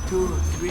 2, 3.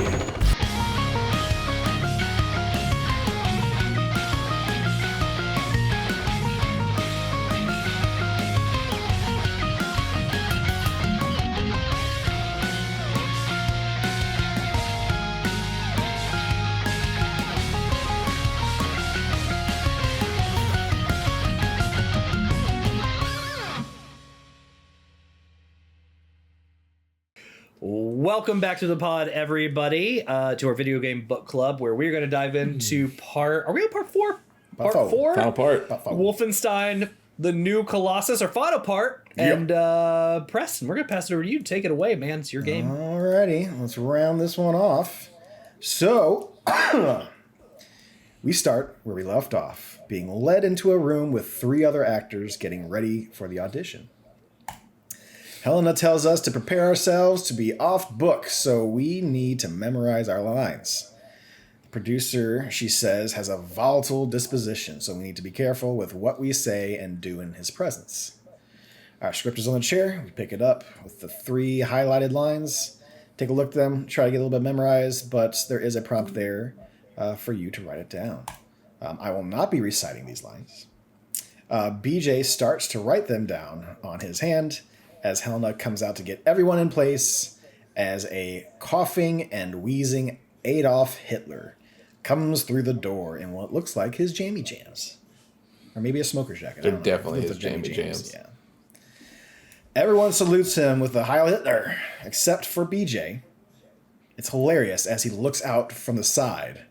Welcome back to the pod, everybody, to our video game book club, where we're going to dive into are we on part 4? Part 4? Final part. Wolfenstein, the new Colossus, our final part. Yep. And Preston, we're going to pass it over to you. Take it away, man. It's your game. Alrighty, let's round this one off. So, we start where we left off, being led into a room with 3 other actors getting ready for the audition. Helena tells us to prepare ourselves to be off book, so we need to memorize our lines. The producer, she says, has a volatile disposition, so we need to be careful with what we say and do in his presence. Our script is on the chair. We pick it up with the 3 highlighted lines, take a look at them, try to get a little bit memorized, but there is a prompt there for you to write it down. I will not be reciting these lines. BJ starts to write them down on his hand, as Helena comes out to get everyone in place as a coughing and wheezing Adolf Hitler comes through the door in what looks like his jammy jams. Or maybe a smoker's jacket. They're definitely his jammy jams. Yeah. Everyone salutes him with the Heil Hitler, except for BJ. It's hilarious as he looks out from the side.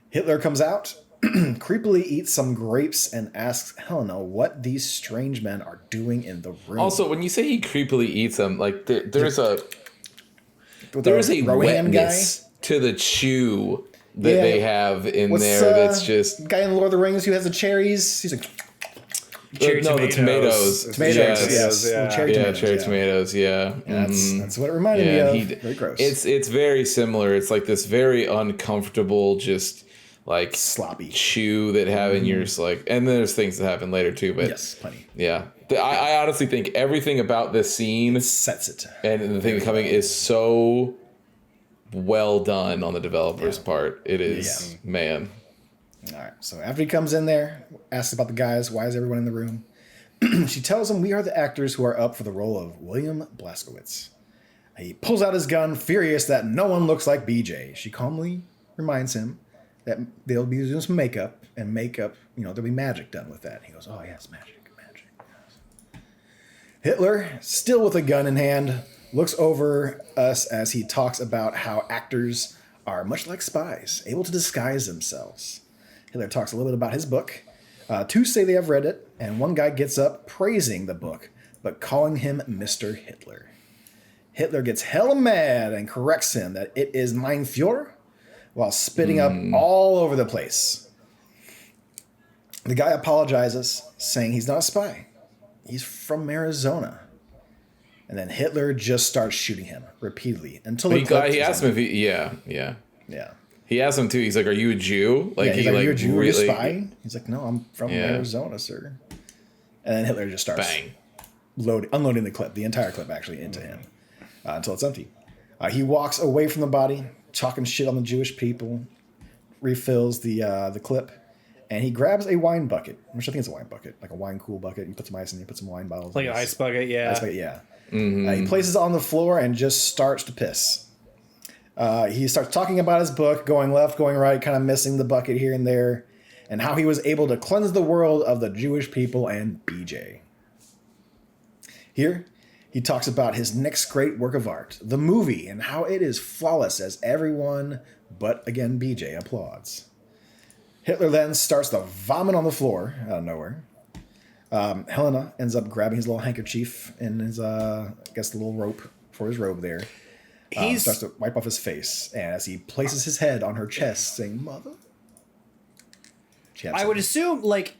Hitler comes out, creepily eats some grapes, and asks Helena what these strange men are doing in the room. Also, when you say he creepily eats them, like there's a Rohan wetness to the chew that they have in there. That's just guy in Lord of the Rings who has the cherries. He's like the tomatoes. Tomatoes. Cherry tomatoes. Yeah, that's what it reminded me of. Very gross. It's very similar. It's like this very uncomfortable, just like sloppy chew that have in yours, like, and there's things that happen later too, but yes, plenty. Yeah, I honestly think everything about this scene sets it, and the thing coming is so well done on the developer's part. It is, man. All right, so after he comes in there, asks about the guys, why is everyone in the room? She tells him we are the actors who are up for the role of William Blazkowicz. He pulls out his gun, furious that no one looks like BJ. She calmly reminds him that they'll be doing some makeup, there'll be magic done with that. He goes, oh yes, magic. Yes. Hitler, still with a gun in hand, looks over us as he talks about how actors are much like spies, able to disguise themselves. Hitler talks a little bit about his book. 2 say they have read it, and 1 guy gets up praising the book, but calling him Mr. Hitler. Hitler gets hella mad and corrects him that it is Mein Führer, while spitting up all over the place. The guy apologizes, saying he's not a spy. He's from Arizona. And then Hitler just starts shooting him repeatedly until he asked him if yeah. He asked him too. He's like, "Are you a Jew?" Like, he's like, "Are you a Jew? Are you a spy?" He's like, "No, I'm from Arizona, sir." And then Hitler just starts unloading the clip, the entire clip actually, into him until it's empty. He walks away from the body, talking shit on the Jewish people, refills the clip, and he grabs a wine bucket, which I think is a wine bucket, like a wine cool bucket. You put some ice in it, put some wine bottles. Like an ice bucket, yeah. Ice bucket, yeah. He places it on the floor and just starts to piss. He starts talking about his book, going left, going right, kind of missing the bucket here and there, and how he was able to cleanse the world of the Jewish people and BJ. Here, he talks about his next great work of art, the movie, and how it is flawless as everyone but, again, BJ applauds. Hitler then starts to vomit on the floor out of nowhere. Helena ends up grabbing his little handkerchief and his, the little rope for his robe there. He starts to wipe off his face, and as he places his head on her chest, saying, "Mother." I would assume, like,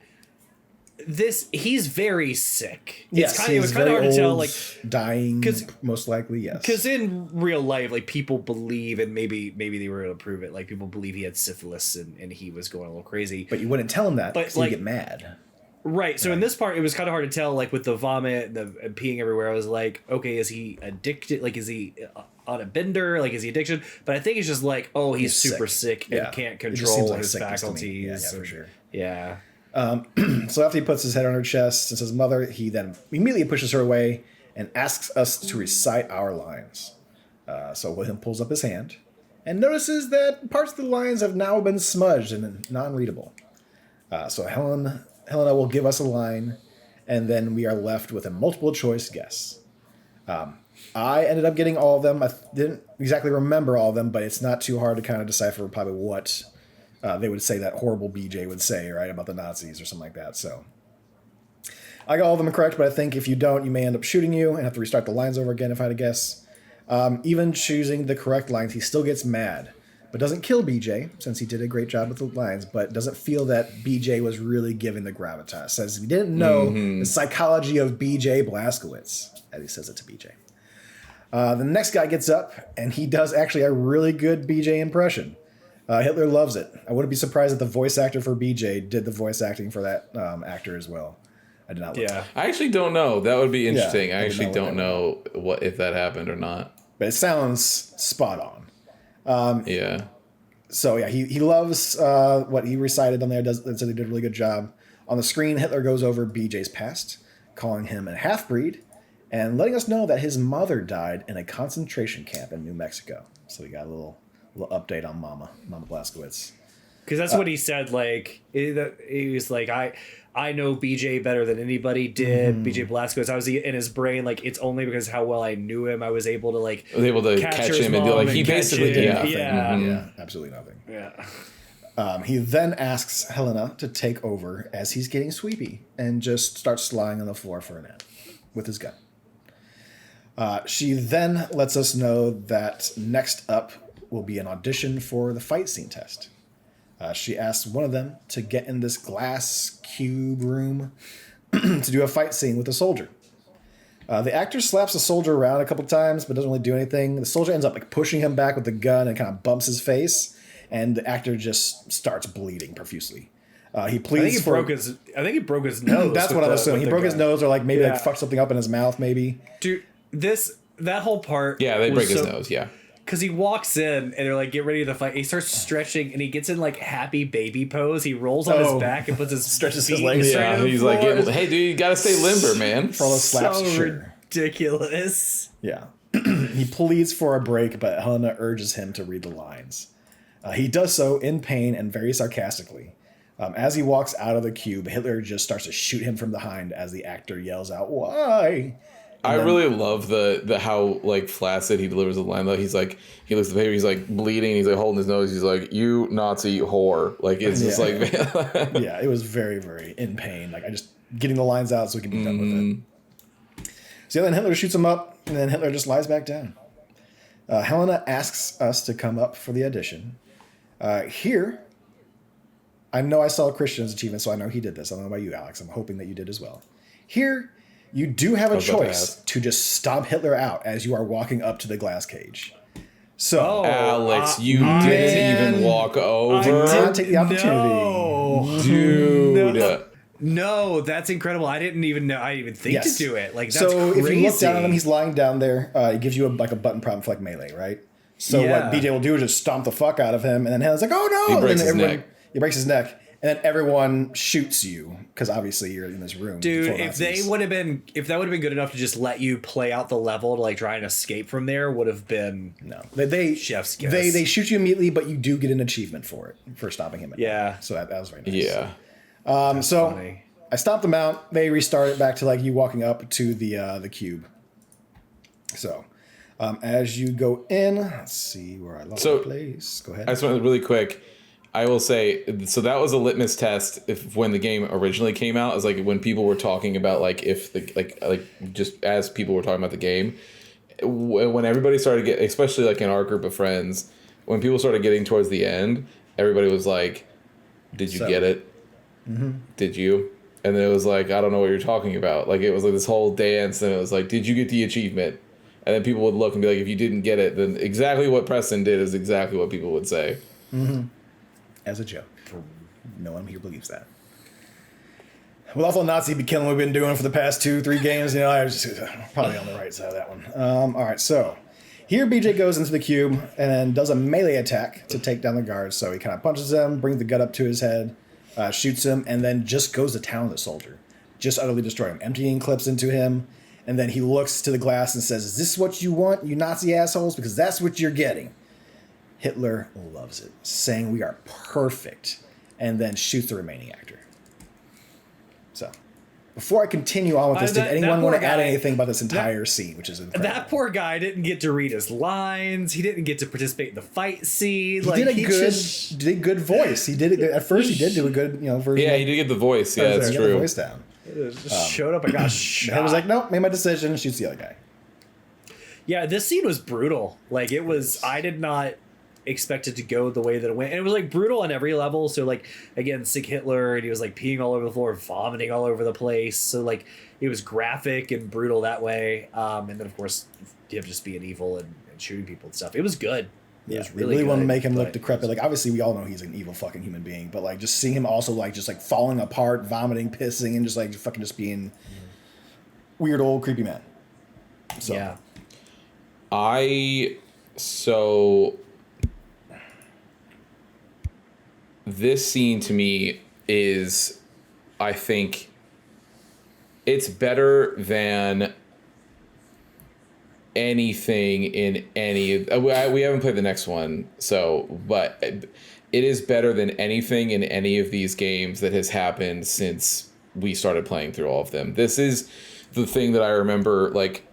he's very sick. Yes, it was kind of hard to tell, like, dying, most likely, yes. Because in real life, like, people believe, and maybe they were able to prove it, like, people believe he had syphilis and he was going a little crazy. But you wouldn't tell him that, because he'd get mad. Right. So in this part, it was kind of hard to tell, like with the vomit, and peeing everywhere. I was like, okay, is he addicted? Like, is he on a bender? Like, is he addiction? But I think it's just like, oh, he's super sick and can't control like his faculties. Yeah, for sure. Yeah. So after he puts his head on her chest and says mother, he then immediately pushes her away and asks us to recite our lines. So William pulls up his hand and notices that parts of the lines have now been smudged and non-readable. So Helena will give us a line, and then we are left with a multiple choice guess. I ended up getting all of them. I didn't exactly remember all of them, but it's not too hard to kind of decipher probably what they would say that horrible BJ would say, right, about the Nazis or something like that. So I got all of them correct, but I think if you don't, you may end up shooting you and have to restart the lines over again if I had to guess. Even choosing the correct lines, he still gets mad, but doesn't kill BJ, since he did a great job with the lines, but doesn't feel that BJ was really giving the gravitas. Says he didn't know the psychology of BJ Blazkowicz, as he says it to BJ. The next guy gets up, and he does actually a really good BJ impression. Hitler loves it. I wouldn't be surprised if the voice actor for BJ did the voice acting for that actor as well. I did not look. Yeah, I actually don't know. That would be interesting. Yeah, I actually don't know what if that happened or not. But it sounds spot on. Yeah. So yeah, he loves what he recited on there. Said he did a really good job. On the screen, Hitler goes over BJ's past, calling him a half-breed, and letting us know that his mother died in a concentration camp in New Mexico. So we got a little update on Mama Blazkowicz. Because that's what he said. Like he was like, I know BJ better than anybody did. BJ Blazkowicz. I was in his brain. Like, it's only because how well I knew him, I was able to catch him and do like he basically did nothing. Yeah, absolutely nothing. Yeah. He then asks Helena to take over as he's getting sweepy and just starts lying on the floor for a nap with his gun. She then lets us know that next up will be an audition for the fight scene test. She asks one of them to get in this glass cube room to do a fight scene with a soldier. The actor slaps the soldier around a couple times, but doesn't really do anything. The soldier ends up like pushing him back with the gun and kind of bumps his face, and the actor just starts bleeding profusely. He pleads I think he broke his nose. That's what I'm assuming. He broke his nose, or like maybe like fucked something up in his mouth, maybe. Dude, that whole part. Yeah, they break his nose. Yeah. Because he walks in and they're like, get ready to fight. He starts stretching and he gets in like happy baby pose. He rolls on his back and puts his stretches his legs. Yeah, he's like, hey dude, you gotta stay limber, man. For all those slaps, so ridiculous. Yeah. He pleads for a break, but Helena urges him to read the lines. He does so in pain and very sarcastically. As he walks out of the cube, Hitler just starts to shoot him from behind as the actor yells out, "Why?" I really love the how like flaccid he delivers the line though. He's like, he looks at the paper, he's like bleeding, he's like holding his nose, he's like, "You Nazi whore!" Like it's just like, yeah, it was very, very in pain. Like I just getting the lines out so we can be done with it. So then Hitler shoots him up, and then Hitler just lies back down. Helena asks us to come up for the audition. Here, I know I saw Christian's achievement, so I know he did this. I don't know about you, Alex. I'm hoping that you did as well. Here, you do have a choice to just stomp Hitler out as you are walking up to the glass cage. So, Alex, you didn't even walk over. I did not take the opportunity. Dude. No, that's incredible. I didn't even know. I didn't even think to do it. Like, that's so crazy. If you look down on him, he's lying down there. It gives you a button prompt for like melee, right? So what BJ will do is just stomp the fuck out of him, and then Helen's like, "Oh no!" He breaks his neck. He breaks his neck. And then everyone shoots you because obviously you're in this room. Dude, if that would have been good enough to just let you play out the level to like try and escape from there, would have been they chef's kiss. They shoot you immediately, but you do get an achievement for it for stopping him. So that was very nice. Yeah. So funny. I stomped them out. They restart it back to like you walking up to the cube. So as you go in, let's see where I lost the place. Go ahead. I just want to really quick. I will say, so that was a litmus test when the game originally came out. Is like when people were talking about like if the like just as people were talking about the game, when everybody started getting, especially like in our group of friends, when people started getting towards the end, everybody was like, "Did you get it? Did you?" And then it was like, "I don't know what you're talking about." Like it was like this whole dance, and it was like, "Did you get the achievement?" And then people would look and be like, "If you didn't get it, then exactly what Preston did is exactly what people would say." As a joke. No one here believes that. With all the Nazi killing we've been doing for the past 2-3 games, I was just probably on the right side of that one. All right, so Here, BJ goes into the cube and then does a melee attack to take down the guards. So he kind of punches him, brings the gut up to his head, shoots him, and then just goes to town on the soldier. Just utterly destroy him, emptying clips into him. And then he looks to the glass and says, "Is this what you want, you Nazi assholes? Because that's what you're getting." Hitler loves it, saying we are perfect, and then shoots the remaining actor. So, before I continue on with this, did anyone want to add anything about this entire scene, which is incredible? That poor guy didn't get to read his lines. He didn't get to participate in the fight scene. He did a good voice. He did it at first. He did do a good, version. Yeah, he did get the voice. Yeah, that's true. Get the voice down. Just showed up and got shot. I was like, nope, made my decision. Shoots the other guy. Yeah, this scene was brutal. Like it was. I did not expect it to go the way that it went, and it was like brutal on every level. So like again, sick Hitler, and he was like peeing all over the floor, vomiting all over the place. So like it was graphic and brutal that way. And then of course him just being evil and shooting people and stuff. It was good. It was really want to make him look decrepit. Like obviously we all know he's an evil fucking human being, but like just seeing him also like just like falling apart, vomiting, pissing, and just like fucking just being weird old creepy man. So yeah. This scene to me is, I think, it's better than anything in any. We haven't played the next one, but it is better than anything in any of these games that has happened since we started playing through all of them. This is the thing that I remember, like,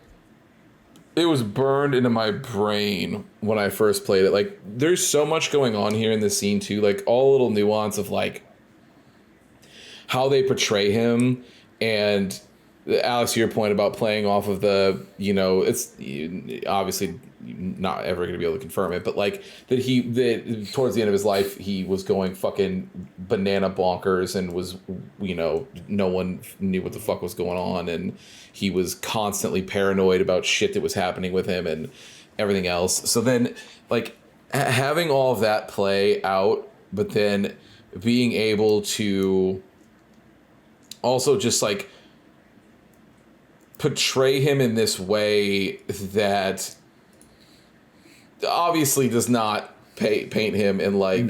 it was burned into my brain when I first played it. Like, there's so much going on here in this scene, too. Like, all little nuance of, like, how they portray him. And, Alex, your point about playing off of the, it's obviously not ever going to be able to confirm it, but, like, that towards the end of his life, he was going fucking banana bonkers and was, no one knew what the fuck was going on. And he was constantly paranoid about shit that was happening with him and everything else. So then, like, having all of that play out, but then being able to also just, like, portray him in this way that obviously does not paint him in, like,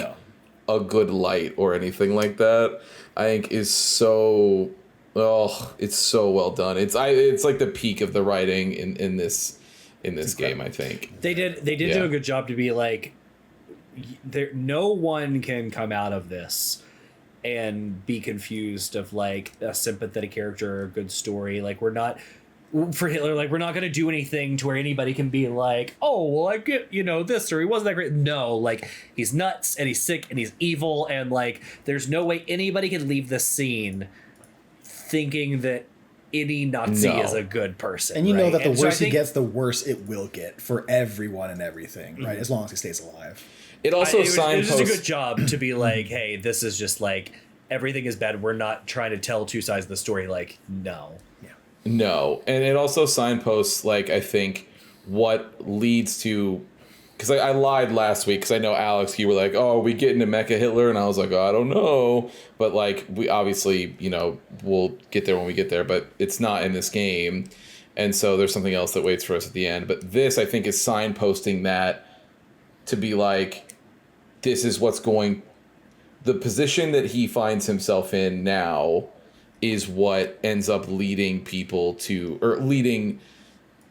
a good light or anything like that, I think is so... Oh, it's so well done. It's like the peak of the writing in this game, I think. They did do a good job to be like, no one can come out of this and be confused of like a sympathetic character or a good story. Like we're not for Hitler, like we're not going to do anything to where anybody can be like, oh, well, I get, this, or he wasn't that great. No, like he's nuts and he's sick and he's evil. And like, there's no way anybody can leave the scene thinking that any Nazi is a good person. And know that the worse he gets, the worse it will get for everyone and everything, right? As long as he stays alive. It also it was just a good job to be like, hey, this is just like, everything is bad. We're not trying to tell two sides of the story. Like, no. Yeah. No. And it also signposts, like, I think what leads to... Because I lied last week, because I know, Alex, you were like, oh, are we getting to Mecha Hitler? And I was like, oh, I don't know. But, like, we obviously, we'll get there when we get there. But it's not in this game. And so there's something else that waits for us at the end. But this, I think, is signposting that to be like, this is what's going... The position that he finds himself in now is what ends up leading people to... Or leading...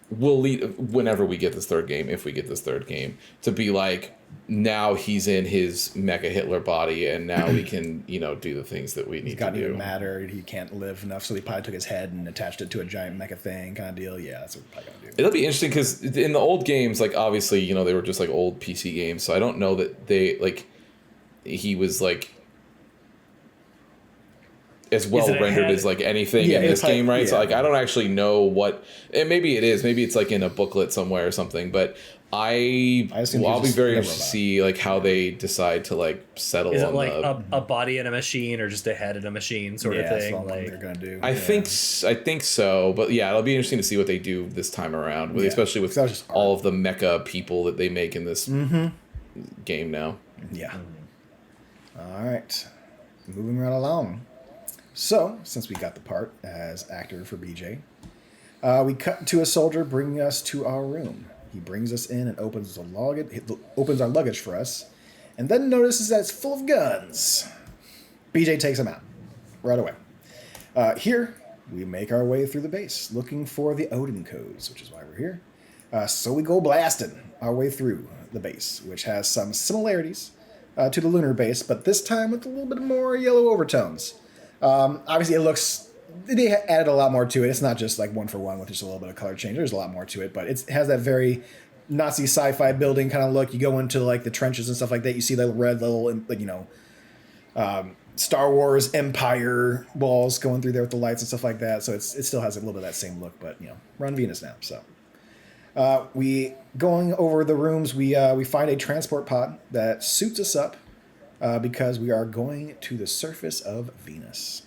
will lead whenever we get this third game, if we get this third game, to be like, now he's in his Mecha Hitler body, and now we can, do the things that we need to do. Even matter. He can't live enough, so he probably took his head and attached it to a giant mecha thing, kind of deal. Yeah, that's what we're probably gonna do. It'll be interesting because in the old games, like obviously, they were just like old PC games, so I don't know that they like he was like as well rendered as like anything in this game, right? Yeah. So like I don't actually know what, and maybe it is, maybe it's like in a booklet somewhere or something, but I'll be very interested to see like how they decide to like settle on. Is it like a body in a machine or just a head in a machine sort of thing? That's like they're gonna do. I think so, but yeah, it'll be interesting to see what they do this time around, especially with all of the mecha people that they make in this game now. Yeah. All right, moving right along. So, since we got the part as actor for BJ, we cut to a soldier bringing us to our room. He brings us in and opens our luggage for us, and then notices that it's full of guns. BJ takes him out right away. Here, we make our way through the base, looking for the Odin codes, which is why we're here. So we go blasting our way through the base, which has some similarities to the lunar base, but this time with a little bit more yellow overtones. Obviously, they added a lot more to it. It's not just like one for one with just a little bit of color change. There's a lot more to it, but it has that very Nazi sci-fi building kind of look. You go into like the trenches and stuff like that. You see the red little, like, Star Wars Empire walls going through there with the lights and stuff like that. So it still has a little bit of that same look, but we're on Venus now. So we going over the rooms. We find a transport pod that suits us up because we are going to the surface of Venus.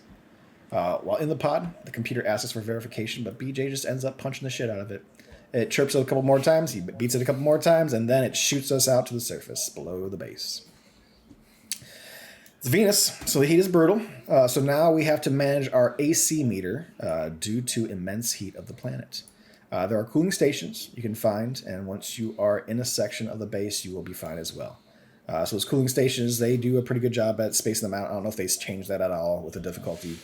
While in the pod, the computer asks us for verification, but BJ just ends up punching the shit out of it. It chirps it a couple more times, he beats it a couple more times, and then it shoots us out to the surface below the base. It's Venus, so the heat is brutal. So now we have to manage our AC meter due to immense heat of the planet. There are cooling stations you can find, and once you are in a section of the base, you will be fine as well. So those cooling stations, they do a pretty good job at spacing them out. I don't know if they changed that at all with the difficulty.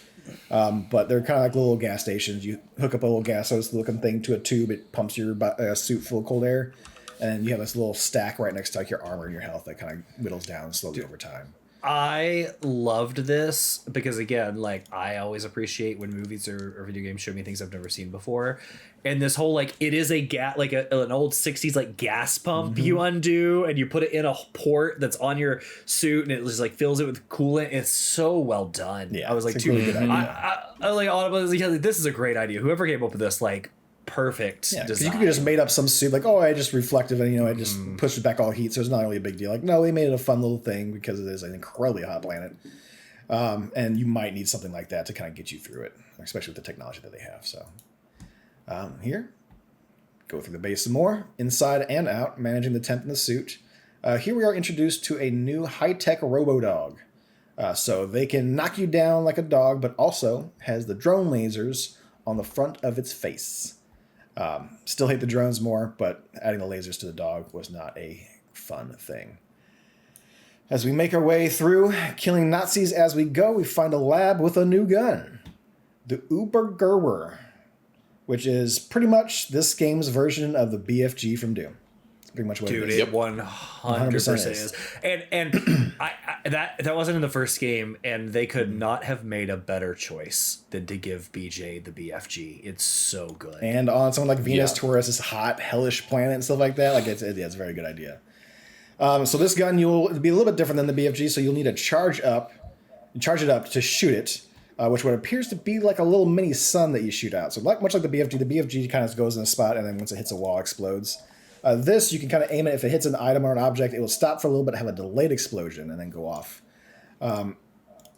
But they're kind of like little gas stations. You hook up a little gas hose looking thing to a tube. It pumps your suit full of cold air. And you have this little stack right next to like your armor and your health that kind of whittles down slowly over time. I loved this because, again, like, I always appreciate when movies or video games show me things I've never seen before. And this whole, like, it is a like an old 60s like gas pump you undo, and you put it in a port that's on your suit, and it just like fills it with coolant. It's so well done. Yeah, I was like, really good idea. I like audibly, like, this is a great idea. Whoever came up with this, like, perfect because design. you could just made up some suit like, I just reflective and I just pushed back all heat, so it's not really a big deal. Like, no, they made it a fun little thing because it is an incredibly hot planet, and you might need something like that to kind of get you through it, especially with the technology that they have. So here, go through the base some more, inside and out, managing the temp in the suit. Here we are introduced to a new high-tech robo-dog. So they can knock you down like a dog, but also has the drone lasers on the front of its face. Still hate the drones more, but adding the lasers to the dog was not a fun thing. As we make our way through, killing Nazis as we go, we find a lab with a new gun. The Ubergerwer, which is pretty much this game's version of the BFG from Doom. It's pretty much what it is. It 100% is. And that wasn't in the first game, and they could not have made a better choice than to give BJ the BFG. It's so good. And on something like Venus, to where it's this hot, hellish planet and stuff like that, like it's a very good idea. So this gun, it'll be a little bit different than the BFG, so you'll need to charge it up to shoot it, which what appears to be like a little mini sun that you shoot out. So much like the BFG kind of goes in a spot, and then once it hits a wall, explodes. This, you can kind of aim it. If it hits an item or an object, it will stop for a little bit, have a delayed explosion, and then go off.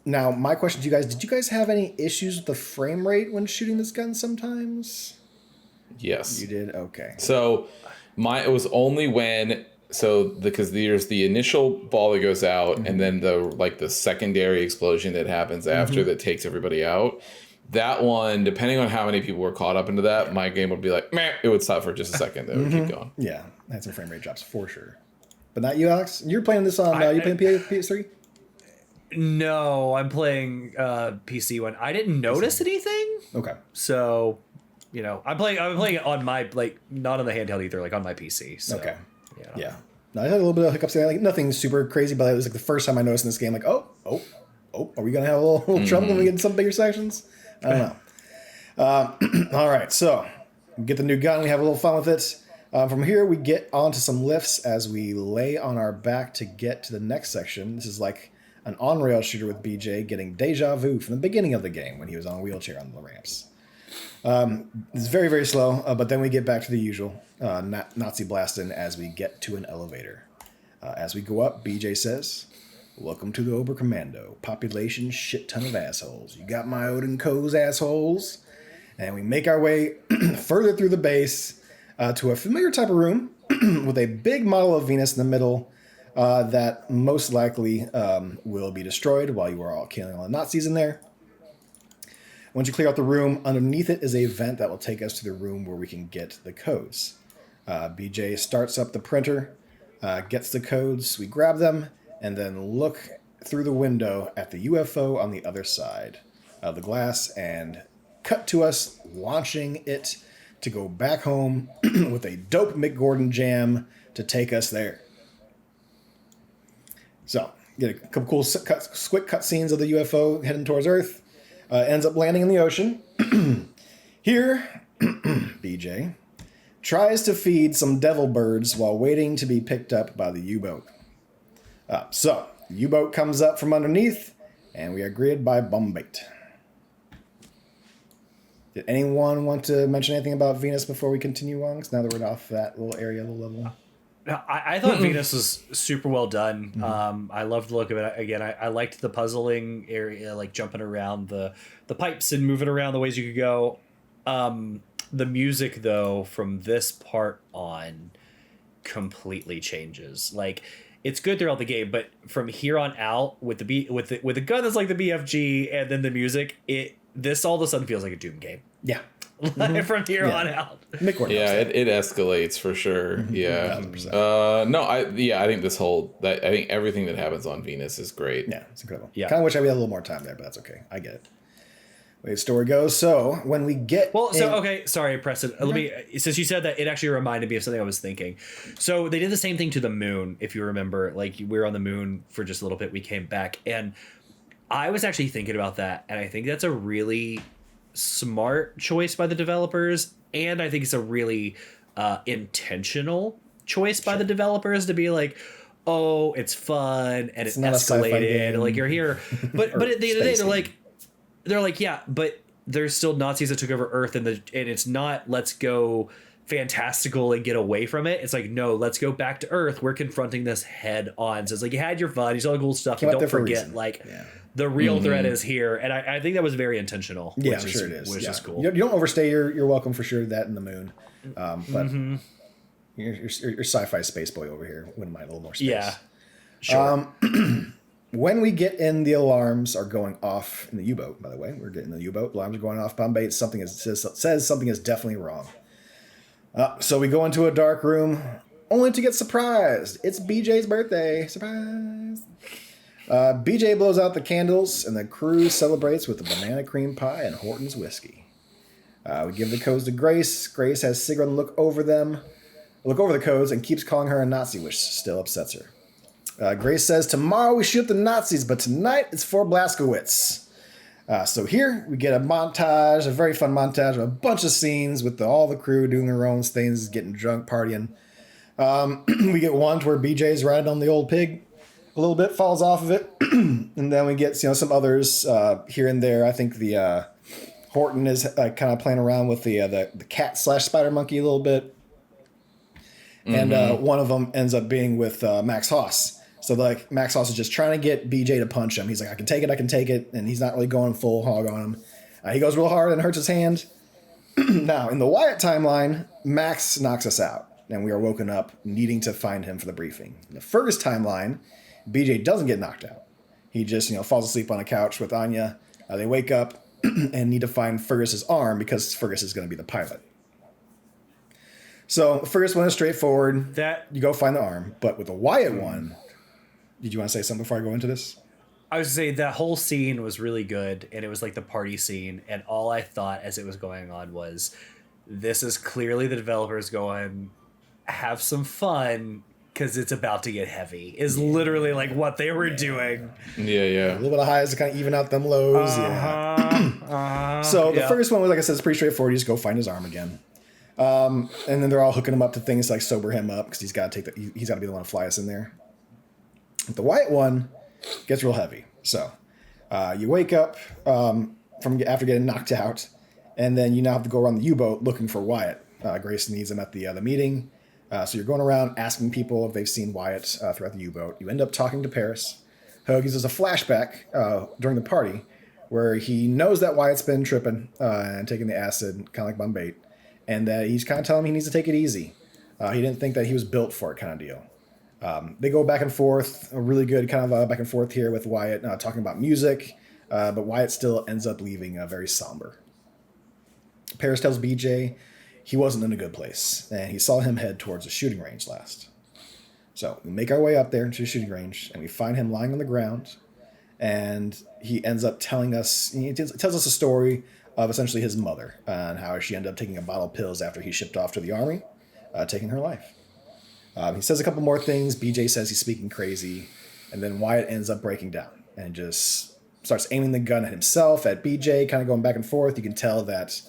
Now, my question to you guys, did you guys have any issues with the frame rate when shooting this gun sometimes? Yes. You did? Okay. So it was only when... because there's the initial ball that goes out, and then the secondary explosion that happens after that takes everybody out. That one, depending on how many people were caught up into that, my game would be like, meh, it would stop for just a second. It would keep going. Yeah, I had some frame rate drops for sure. But not you, Alex? You're playing this on, you playing PS3? No, I'm playing PC one. I didn't notice anything. Okay. So, I'm playing it on my, like, not on the handheld either, like on my PC. So, okay. Yeah. No, I had a little bit of hiccups there. Like, nothing super crazy, but it was like the first time I noticed in this game, like, are we going to have a little trouble when we get in some bigger sections? I don't know. All right, so we get the new gun. We have a little fun with it. From here, we get onto some lifts as we lay on our back to get to the next section. This is like an on-rail shooter with BJ getting deja vu from the beginning of the game when he was on a wheelchair on the ramps. It's very, very slow, but then we get back to the usual Nazi blasting as we get to an elevator. As we go up, BJ says, "Welcome to the Oberkommando. Population shit ton of assholes. You got my Odin codes, assholes." And we make our way further through the base to a familiar type of room with a big model of Venus in the middle that most likely will be destroyed while you are all killing all the Nazis in there. Once you clear out the room, underneath it is a vent that will take us to the room where we can get the codes. BJ starts up the printer, gets the codes, we grab them, and then look through the window at the UFO on the other side of the glass and cut to us launching it to go back home with a dope Mick Gordon jam to take us there. So, get a couple cool quick cut scenes of the UFO heading towards Earth. Ends up landing in the ocean. Here, BJ tries to feed some devil birds while waiting to be picked up by the U-boat. So, the U-boat comes up from underneath, and we are greeted by Bombate. Did anyone want to mention anything about Venus before we continue on? Because now that we're off that little area, little level. I thought Venus was super well done. I loved the look of it. Again, I liked the puzzling area, like jumping around the pipes and moving around the ways you could go. The music, though, from this part on completely changes. Like, it's good throughout the game, but from here on out, with the gun that's like the BFG and then the music, this all of a sudden feels like a Doom game. Yeah. From here on out. Yeah, it escalates for sure. Yeah. I think I think everything that happens on Venus is great. Yeah, it's incredible. Yeah. Kind of wish I had a little more time there, but that's okay. I get it. Way the story goes. So when we get sorry, Preston. Let me, since you said that, it actually reminded me of something I was thinking. So they did the same thing to the moon, if you remember. Like, we were on the moon for just a little bit, we came back, and I was actually thinking about that, and I think that's a really smart choice by the developers, and I think it's a really intentional choice by the developers to be like, oh, it's fun and it's escalated, like, you're here, but at the end of the day, they're like, yeah, but there's still Nazis that took over Earth, and it's not let's go fantastical and get away from it. It's like, no, let's go back to Earth. We're confronting this head on. So it's like, you had your fun, you saw the cool stuff, and don't forget, the real threat is here. And I think that was very intentional. Yeah, I'm sure it is. Which is cool. You don't overstay your welcome for sure. That in the moon, but your sci-fi space boy over here wouldn't mind a little more space. Yeah, sure. When we get in, the alarms are going off in the U-boat. By the way, we're getting the U-boat. Alarms are going off. Bombay says something is definitely wrong. So we go into a dark room, only to get surprised. It's BJ's birthday. Surprise! BJ blows out the candles, and the crew celebrates with a banana cream pie and Horton's whiskey. We give the codes to Grace. Grace has Sigrun look over the codes, and keeps calling her a Nazi, which still upsets her. Grace says, tomorrow we shoot the Nazis, but tonight it's for Blazkowicz. So here we get a very fun montage of a bunch of scenes with all the crew doing their own things, getting drunk, partying. We get one to where BJ's riding on the old pig a little bit, falls off of it. And then we get some others here and there. I think the Horton is kind of playing around with the cat / spider monkey a little bit. And one of them ends up being with Max Haas. So Max Haas is just trying to get BJ to punch him. He's like, I can take it. And he's not really going full hog on him. He goes real hard and hurts his hand. Now, in the Wyatt timeline, Max knocks us out. And we are woken up needing to find him for the briefing. In the Fergus timeline, BJ doesn't get knocked out. He just falls asleep on a couch with Anya. They wake up and need to find Fergus's arm because Fergus is going to be the pilot. So Fergus one is straightforward. You go find the arm. But with the Wyatt one... Did you want to say something before I go into this? I was going to say that whole scene was really good, and it was like the party scene, and all I thought as it was going on was, this is clearly the developers going, have some fun, because it's about to get heavy, is literally like what they were doing. Yeah. A little bit of highs to kind of even out them lows. So the first one was, like I said, it's pretty straightforward. You just go find his arm again. And then they're all hooking him up to things like sober him up, because he's got to be the one to fly us in there. The Wyatt one gets real heavy. So you wake up from after getting knocked out, and then you now have to go around the U-boat looking for Wyatt. Grace needs him at the meeting. So you're going around asking people if they've seen Wyatt throughout the U-boat. You end up talking to Paris, who gives us a flashback during the party where he knows that Wyatt's been tripping and taking the acid, kind of like Bombate, and that he's kind of telling him he needs to take it easy. He didn't think that he was built for it kind of deal. They go back and forth, a really good kind of back and forth here with Wyatt talking about music, but Wyatt still ends up leaving very somber. Paris tells BJ he wasn't in a good place, and he saw him head towards a shooting range last. So we make our way up there to the shooting range, and we find him lying on the ground, and he ends up telling us, he tells us a story of essentially his mother and how she ended up taking a bottle of pills after he shipped off to the army, taking her life. He says a couple more things. BJ says he's speaking crazy, and then Wyatt ends up breaking down and just starts aiming the gun at himself, at BJ, kind of going back and forth. You can tell that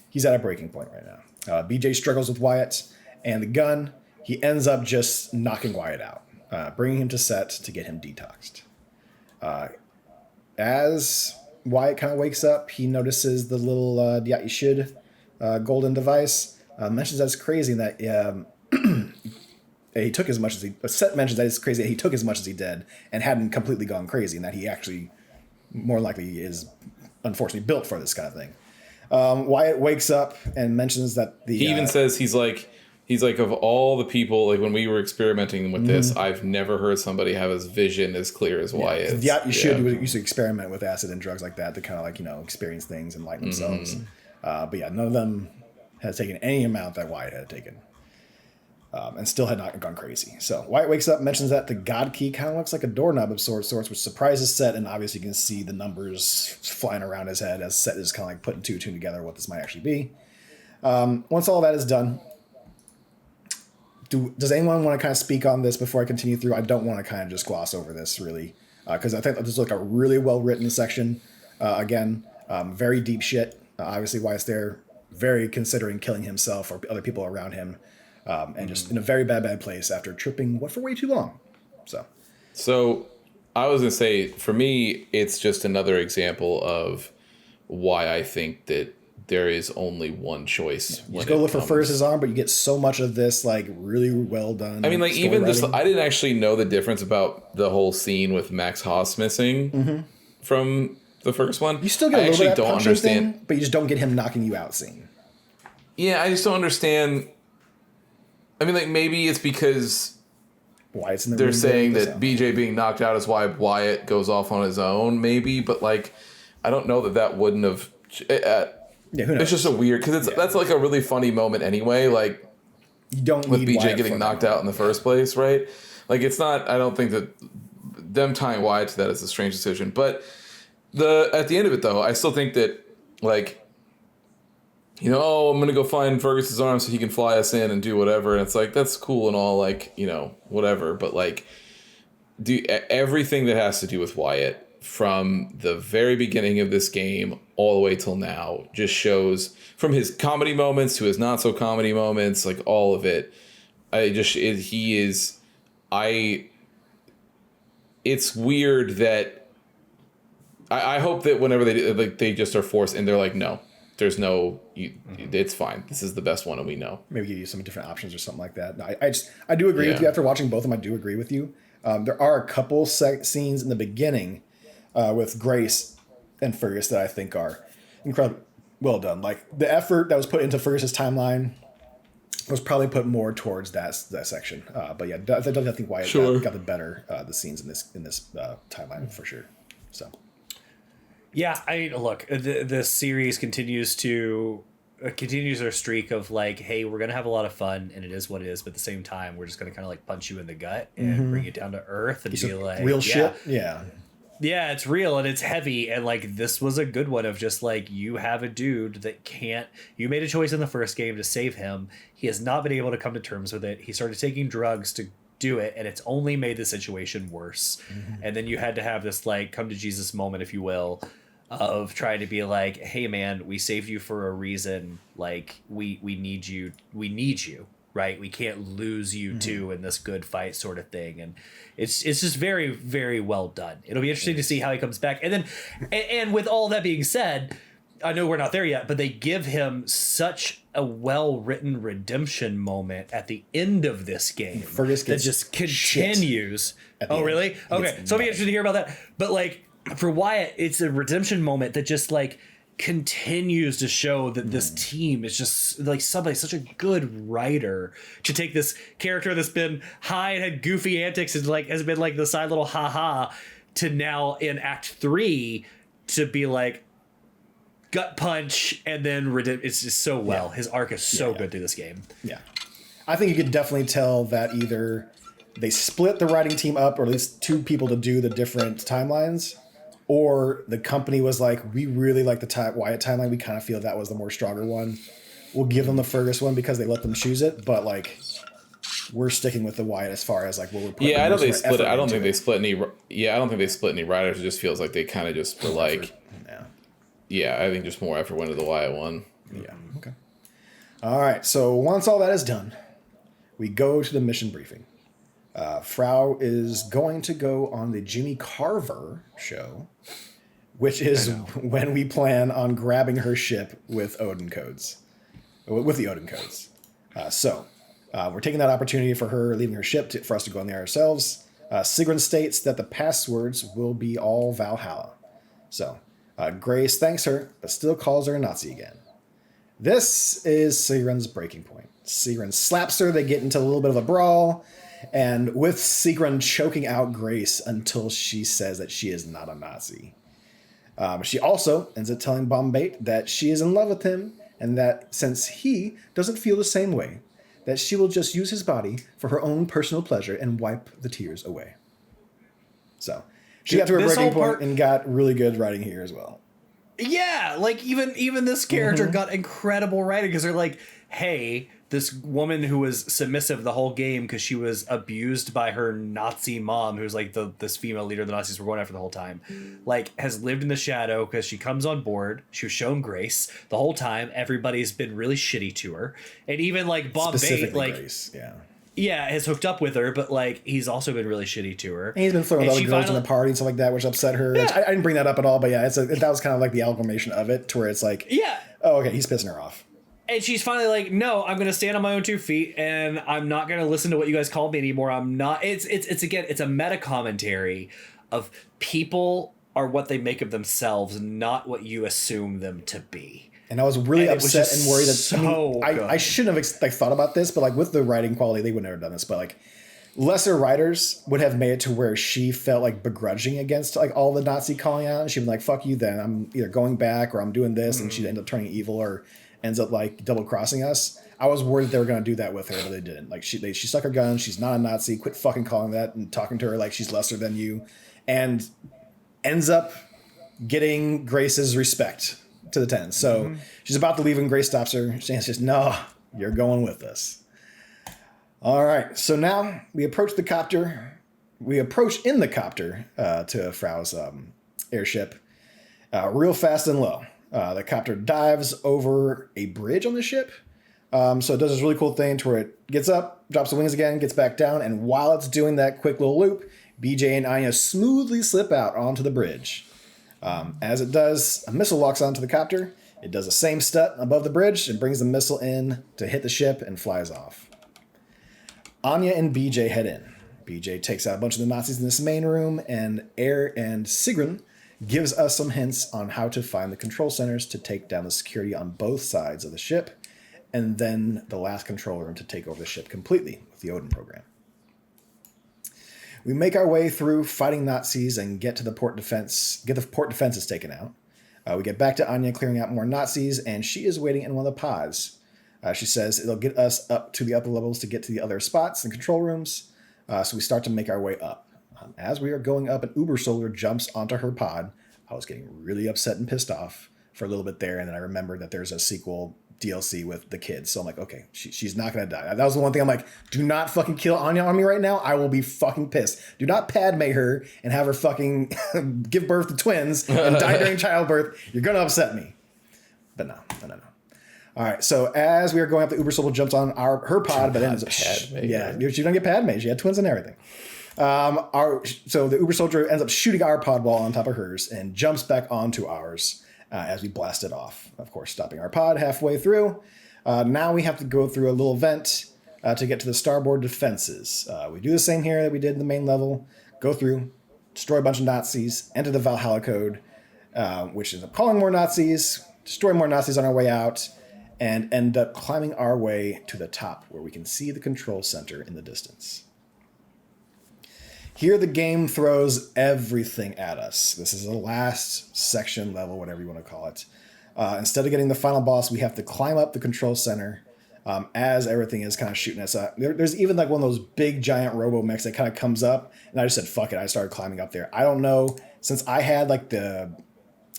he's at a breaking point right now. BJ struggles with Wyatt and the gun. He ends up just knocking Wyatt out, bringing him to set to get him detoxed. As Wyatt kind of wakes up, he notices the little yeah, you should golden device. Mentions that it's crazy that he took as much as he... Set mentions that it's crazy that he took as much as he did and hadn't completely gone crazy, and that he actually more likely is unfortunately built for this kind of thing. Wyatt wakes up and mentions that the... He even says he's like, of all the people, like when we were experimenting with this, I've never heard somebody have his vision as clear as Wyatt. Yeah, you should used to experiment with acid and drugs like that to kind of like, experience things and lighten themselves. But yeah, none of them has taken any amount that Wyatt had taken. And still had not gone crazy. So Wyatt wakes up, mentions that the God Key kind of looks like a doorknob of sorts, which surprises Set, and obviously you can see the numbers flying around his head as Set is kind of like putting two and two together what this might actually be. Once all that is done, does anyone want to kind of speak on this before I continue through? I don't want to kind of just gloss over this, really, because I think this is like a really well-written section. Again, very deep shit. Obviously, Wyatt's there, very considering killing himself or other people around him. And just in a very bad place after tripping for way too long. So I was going to say, for me, it's just another example of why I think that there is only one choice. You just go look for Fergus's arm, but you get so much of this, like, really well done. I mean, like, even just, I didn't actually know the difference about the whole scene with Max Haas missing from the first one. You still get a little bit of that punching thing, but you just don't get him knocking you out scene. Yeah, I just don't understand. I mean, like, maybe it's because Wyatt's in the they're saying that BJ being knocked out is why Wyatt goes off on his own, maybe. But, like, I don't know that wouldn't have... yeah, who knows? It's just a weird... Because that's, like, a really funny moment anyway. Like, you don't with need BJ Wyatt getting knocked out in the first place, right? Like, it's not... I don't think that them tying Wyatt to that is a strange decision. But at the end of it, though, I still think that, like... I'm going to go find Fergus's arm so he can fly us in and do whatever. And it's like, that's cool and all, like, whatever. But, like, everything that has to do with Wyatt from the very beginning of this game all the way till now just shows, from his comedy moments to his not so comedy moments, like, all of it. It's weird that I hope that whenever they just are forced and they're like, no. There's no, it's fine. This is the best one, and we know. Maybe give you some different options or something like that. I do agree with you. After watching both of them, I do agree with you. There are a couple scenes in the beginning with Grace and Fergus that I think are incredibly well done. Like, the effort that was put into Fergus's timeline was probably put more towards that section. But yeah, I think Wyatt got the better the scenes in this timeline for sure. So. Yeah, look, the series continues their streak of like, hey, we're gonna have a lot of fun, and it is what it is, but at the same time, we're just gonna kind of like punch you in the gut and bring it down to earth and be like, real shit. Yeah, it's real and it's heavy, and like this was a good one of just like, you have a dude that you made a choice in the first game to save him. He has not been able to come to terms with it. He started taking drugs to do it, and it's only made the situation worse. And then you had to have this like come to Jesus moment, if you will, of trying to be like, hey man, we saved you for a reason. Like, we need you, right? We can't lose you too in this good fight sort of thing. And it's just very, very well done. It'll be interesting to see how he comes back. And then, and with all that being said, I know we're not there yet, but they give him such a well-written redemption moment at the end of this game Fergus that just continues. Oh, really? Okay, so I'll be interested to hear about that. But like, for Wyatt, it's a redemption moment that just like continues to show that this team is just like such a good writer to take this character that's been high and had goofy antics and like has been like the side little haha to now in Act 3 to be like, gut punch, and then it's just so well. Yeah. His arc is so good through this game. Yeah. I think you could definitely tell that either they split the writing team up, or at least two people to do the different timelines, or the company was like, we really like the Wyatt timeline. We kind of feel that was the more stronger one. We'll give them the Fergus one because they let them choose it, but like we're sticking with the Wyatt as far as like what we're putting. Yeah, I don't think they split it. I don't think they split any. Yeah, I don't think they split any writers. It just feels like they kind of just were like, yeah, I think just more effort went to the Wyatt one. Yeah. Okay. All right. So once all that is done, we go to the mission briefing. Frau is going to go on the Jimmy Carver show, which is when we plan on grabbing her ship with Odin codes. With the Odin codes. So we're taking that opportunity for her leaving her ship for us to go in there ourselves. Sigrun states that the passwords will be all Valhalla. So Grace thanks her, but still calls her a Nazi again. This is Sigrun's breaking point. Sigrun slaps her, they get into a little bit of a brawl, and with Sigrun choking out Grace until she says that she is not a Nazi. She also ends up telling Bombate that she is in love with him, and that since he doesn't feel the same way, that she will just use his body for her own personal pleasure and wipe the tears away. So she got to her breaking point and got really good writing here as well. Yeah, like even this character got incredible writing because they're like, hey, this woman who was submissive the whole game because she was abused by her Nazi mom, who's like this female leader the Nazis were going after the whole time, like has lived in the shadow because she comes on board. She was shown grace the whole time. Everybody's been really shitty to her, and even like Bob Bate, like Grace, has hooked up with her, but like he's also been really shitty to her. And he's been flirting with other girls in the party and stuff like that, which upset her. Yeah. I didn't bring that up at all, but yeah, that was kind of like the amalgamation of it, to where it's like, oh, okay, he's pissing her off. And she's finally like, no, I'm going to stand on my own 2 feet and I'm not going to listen to what you guys call me anymore. I'm not. It's again, it's a meta commentary of people are what they make of themselves, not what you assume them to be. And I was really upset and worried that I shouldn't have thought about this, but like with the writing quality, they would never have done this. But like lesser writers would have made it to where she felt like begrudging against like all the Nazi calling out. And she'd be like, fuck you then. I'm either going back or I'm doing this. And she'd end up turning evil or ends up like double crossing us. I was worried that they were going to do that with her, but they didn't. Like she stuck her gun. She's not a Nazi. Quit fucking calling that and talking to her like she's lesser than you, and ends up getting Grace's respect to the 10. So she's about to leave and Grace stops her. She says, no, you're going with us. All right. So now we approach the copter. We approach in the copter to Frau's airship real fast and low. The copter dives over a bridge on the ship. So it does this really cool thing to where it gets up, drops the wings again, gets back down, and while it's doing that quick little loop, BJ and Anya smoothly slip out onto the bridge. As it does, a missile locks onto the copter. It does the same stunt above the bridge and brings the missile in to hit the ship and flies off. Anya and BJ head in. BJ takes out a bunch of the Nazis in this main room, and Sigrun gives us some hints on how to find the control centers to take down the security on both sides of the ship, and then the last control room to take over the ship completely with the Odin program. We make our way through fighting Nazis and get the port defenses taken out. We get back to Anya clearing out more Nazis, and she is waiting in one of the pods. She says it'll get us up to the upper levels to get to the other spots and control rooms, so we start to make our way up. As we are going up, an Uber Soldier jumps onto her pod. I was getting really upset and pissed off for a little bit there, and then I remembered that there's a sequel DLC with the kids. So I'm like, okay, she's not going to die. That was the one thing I'm like, do not fucking kill Anya on me right now. I will be fucking pissed. Do not Padme her and have her fucking give birth to twins and die during childbirth. You're going to upset me. But no. All right, so as we are going up, the Uber Soldier jumps on her pod, but ends up... Padme. She don't get Padme. She had twins and everything. So the Uber Soldier ends up shooting our pod wall on top of hers and jumps back onto ours as we blast it off. Of course, stopping our pod halfway through. Now we have to go through a little vent to get to the starboard defenses. We do the same here that we did in the main level. Go through, destroy a bunch of Nazis, enter the Valhalla code, which ends up calling more Nazis, destroy more Nazis on our way out, and end up climbing our way to the top where we can see the control center in the distance. Here the game throws everything at us. This is the last section, level, whatever you want to call it. Instead of getting the final boss, we have to climb up the control center as everything is kind of shooting us up. There's even like one of those big giant robo mechs that kind of comes up, and I just said, fuck it. I started climbing up there. I don't know, since I had like the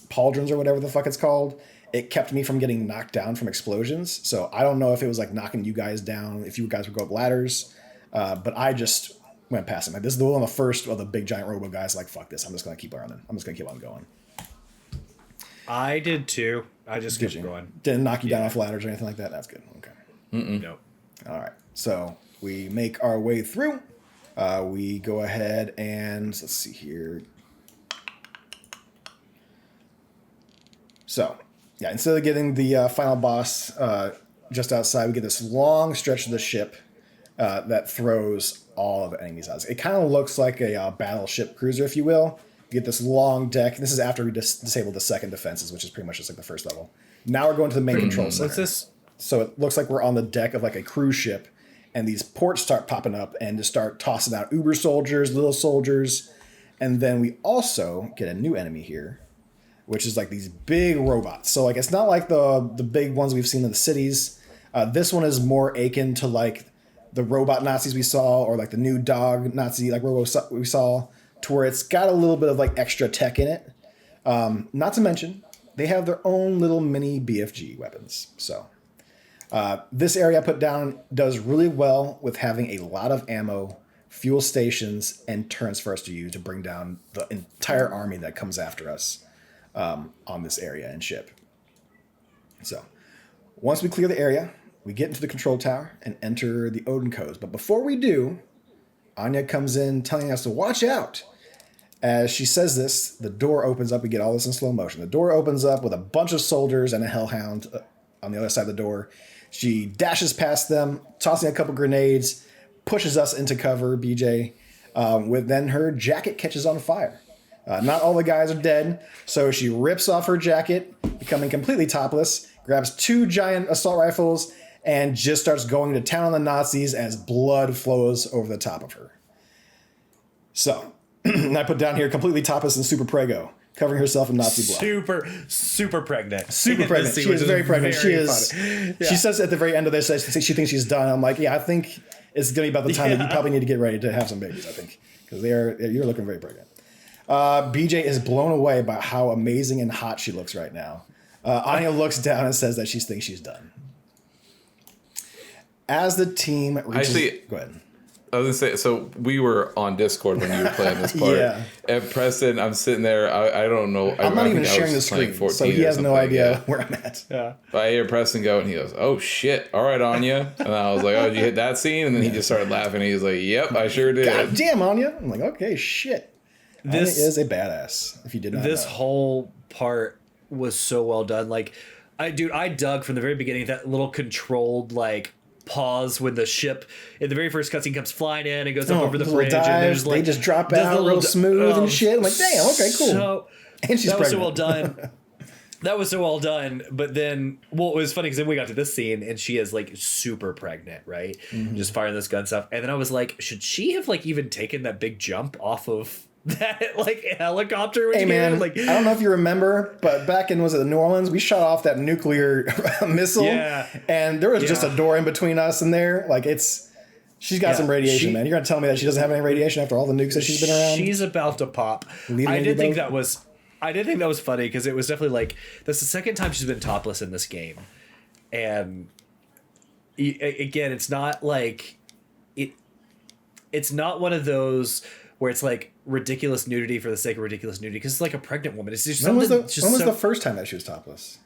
pauldrons or whatever the fuck it's called, it kept me from getting knocked down from explosions. So I don't know if it was like knocking you guys down, if you guys would go up ladders, but I just went past it. Like, this is one of the first of the big giant robo guys. Like, fuck this. I'm just going to keep running. I'm just going to keep on going. I did too. I just kept going. Didn't knock you down off ladders or anything like that? That's good. Okay. No. All right. So we make our way through. We go ahead and let's see here. So, yeah, instead of getting the final boss just outside, we get this long stretch of the ship that throws all of the enemies out. It kind of looks like a battleship cruiser, if you will. You get this long deck. This is after we disabled the second defenses, which is pretty much just like the first level. Now we're going to the main control center. What's this? So it looks like we're on the deck of like a cruise ship, and these ports start popping up and just start tossing out uber soldiers, little soldiers. And then we also get a new enemy here, which is like these big robots. So like it's not like the big ones we've seen in the cities. This one is more akin to like the robot Nazis we saw, or like the new dog Nazi like robo we saw, to where it's got a little bit of like extra tech in it. Not to mention, they have their own little mini BFG weapons. So this area I put down does really well with having a lot of ammo, fuel stations, and turrets for us to use to bring down the entire army that comes after us on this area and ship. So once we clear the area, we get into the control tower and enter the Odin codes. But before we do, Anya comes in telling us to watch out. As she says this, the door opens up. We get all this in slow motion. The door opens up with a bunch of soldiers and a hellhound on the other side of the door. She dashes past them, tossing a couple grenades, pushes us into cover, BJ. Then her jacket catches on fire. Not all the guys are dead, so she rips off her jacket, becoming completely topless, grabs 2 giant assault rifles, and just starts going to town on the Nazis as blood flows over the top of her. So, I put down here completely topless and super prego, covering herself in Nazi blood. Super pregnant. Super pregnant. She is very pregnant. She is. Yeah. She says at the very end of this, she thinks she's done. I'm like, yeah, I think it's going to be about the time that you probably need to get ready to have some babies, I think. Because you're looking very pregnant. BJ is blown away by how amazing and hot she looks right now. Anya looks down and says that she thinks she's done. As the team reaches... Go ahead. I was gonna say, so we were on Discord when you were playing this part. Yeah. And Preston, I'm sitting there. I don't know. I'm not even sharing the screen, so he has no idea where I'm at. Yeah. But I hear Preston go, and he goes, "Oh shit! All right, Anya." And I was like, "Oh, did you hit that scene?" And then he just started laughing. He was like, "Yep, I sure did." God damn, Anya! I'm like, okay, shit. This Anya is a badass. If you did not this know. whole part was so well done. Like, I dug from the very beginning that little controlled like pause when the ship in the very first cutscene comes flying in and goes up over the bridge, dives, and there's like they just drop out real smooth and shit. I'm like, damn, okay, cool. So, and she's that was so pregnant. well done. That was so well done. But then, well, it was funny because then we got to this scene and she is like super pregnant, right? Mm-hmm. Just firing this gun stuff. And then I was like, should she have like even taken that big jump off of that like helicopter? When hey man, like, I don't know if you remember, but back in New Orleans, we shot off that nuclear missile, and there was just a door in between us and there. Like she's got some radiation, man. You're gonna tell me that she doesn't have any radiation after all the nukes that she's been around? She's about to pop. I did think that was funny because it was definitely like that's the second time she's been topless in this game, and again, it's not like it's not one of those where it's like ridiculous nudity for the sake of ridiculous nudity, because it's like a pregnant woman. It's just when was the first time that she was topless?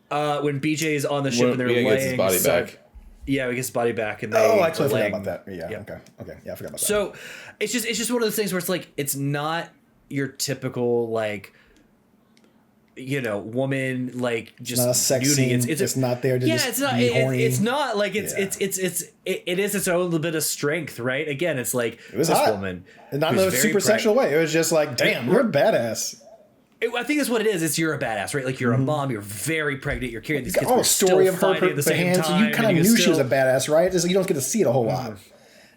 When BJ is on the ship and they're laying. Gets his body back. Yeah, he gets his body back, and I totally forgot about that. Yeah. Okay. Yeah, I forgot about that. So it's just one of those things where it's like it's not your typical like, you know, woman like just not a sex nudity. Scene. It's not there to it's not. It's not like it is its own little bit of strength, right? Again, it's like it was this hot. woman, and not in a super sexual way. It was just like, damn, you're a badass. I think that's what it is. It's you're a badass, right? Like you're a mom. You're very pregnant. You're carrying these kids. Oh, story of her at the same hand. time, so you kind of knew she was a badass, right? It's like you don't get to see it a whole lot.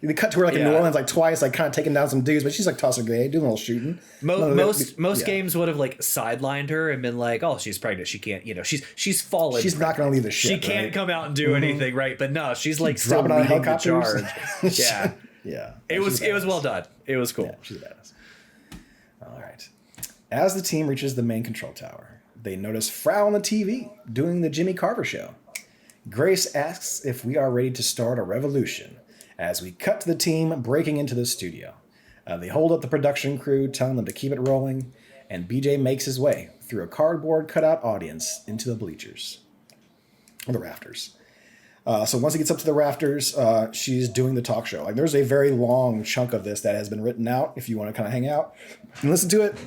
They cut to her like in New Orleans like twice, like kind of taking down some dudes, but she's like tossing a grenade, doing a little shooting. Most games would have like sidelined her and been like, oh, she's pregnant, she can't, she's fallen. She's not going to leave the ship. She can't come out and do anything, right? But no, she's like still dropping on leading the helicopters. charge. Yeah, yeah. It was well done. It was cool. Yeah, she's a badass. All right. As the team reaches the main control tower, they notice Frau on the TV doing the Jimmy Carver show. Grace asks if we are ready to start a revolution as we cut to the team breaking into the studio. They hold up the production crew, telling them to keep it rolling, and BJ makes his way through a cardboard cutout audience into the bleachers, or the rafters. So once he gets up to the rafters, she's doing the talk show. Like there's a very long chunk of this that has been written out if you want to kind of hang out and listen to it.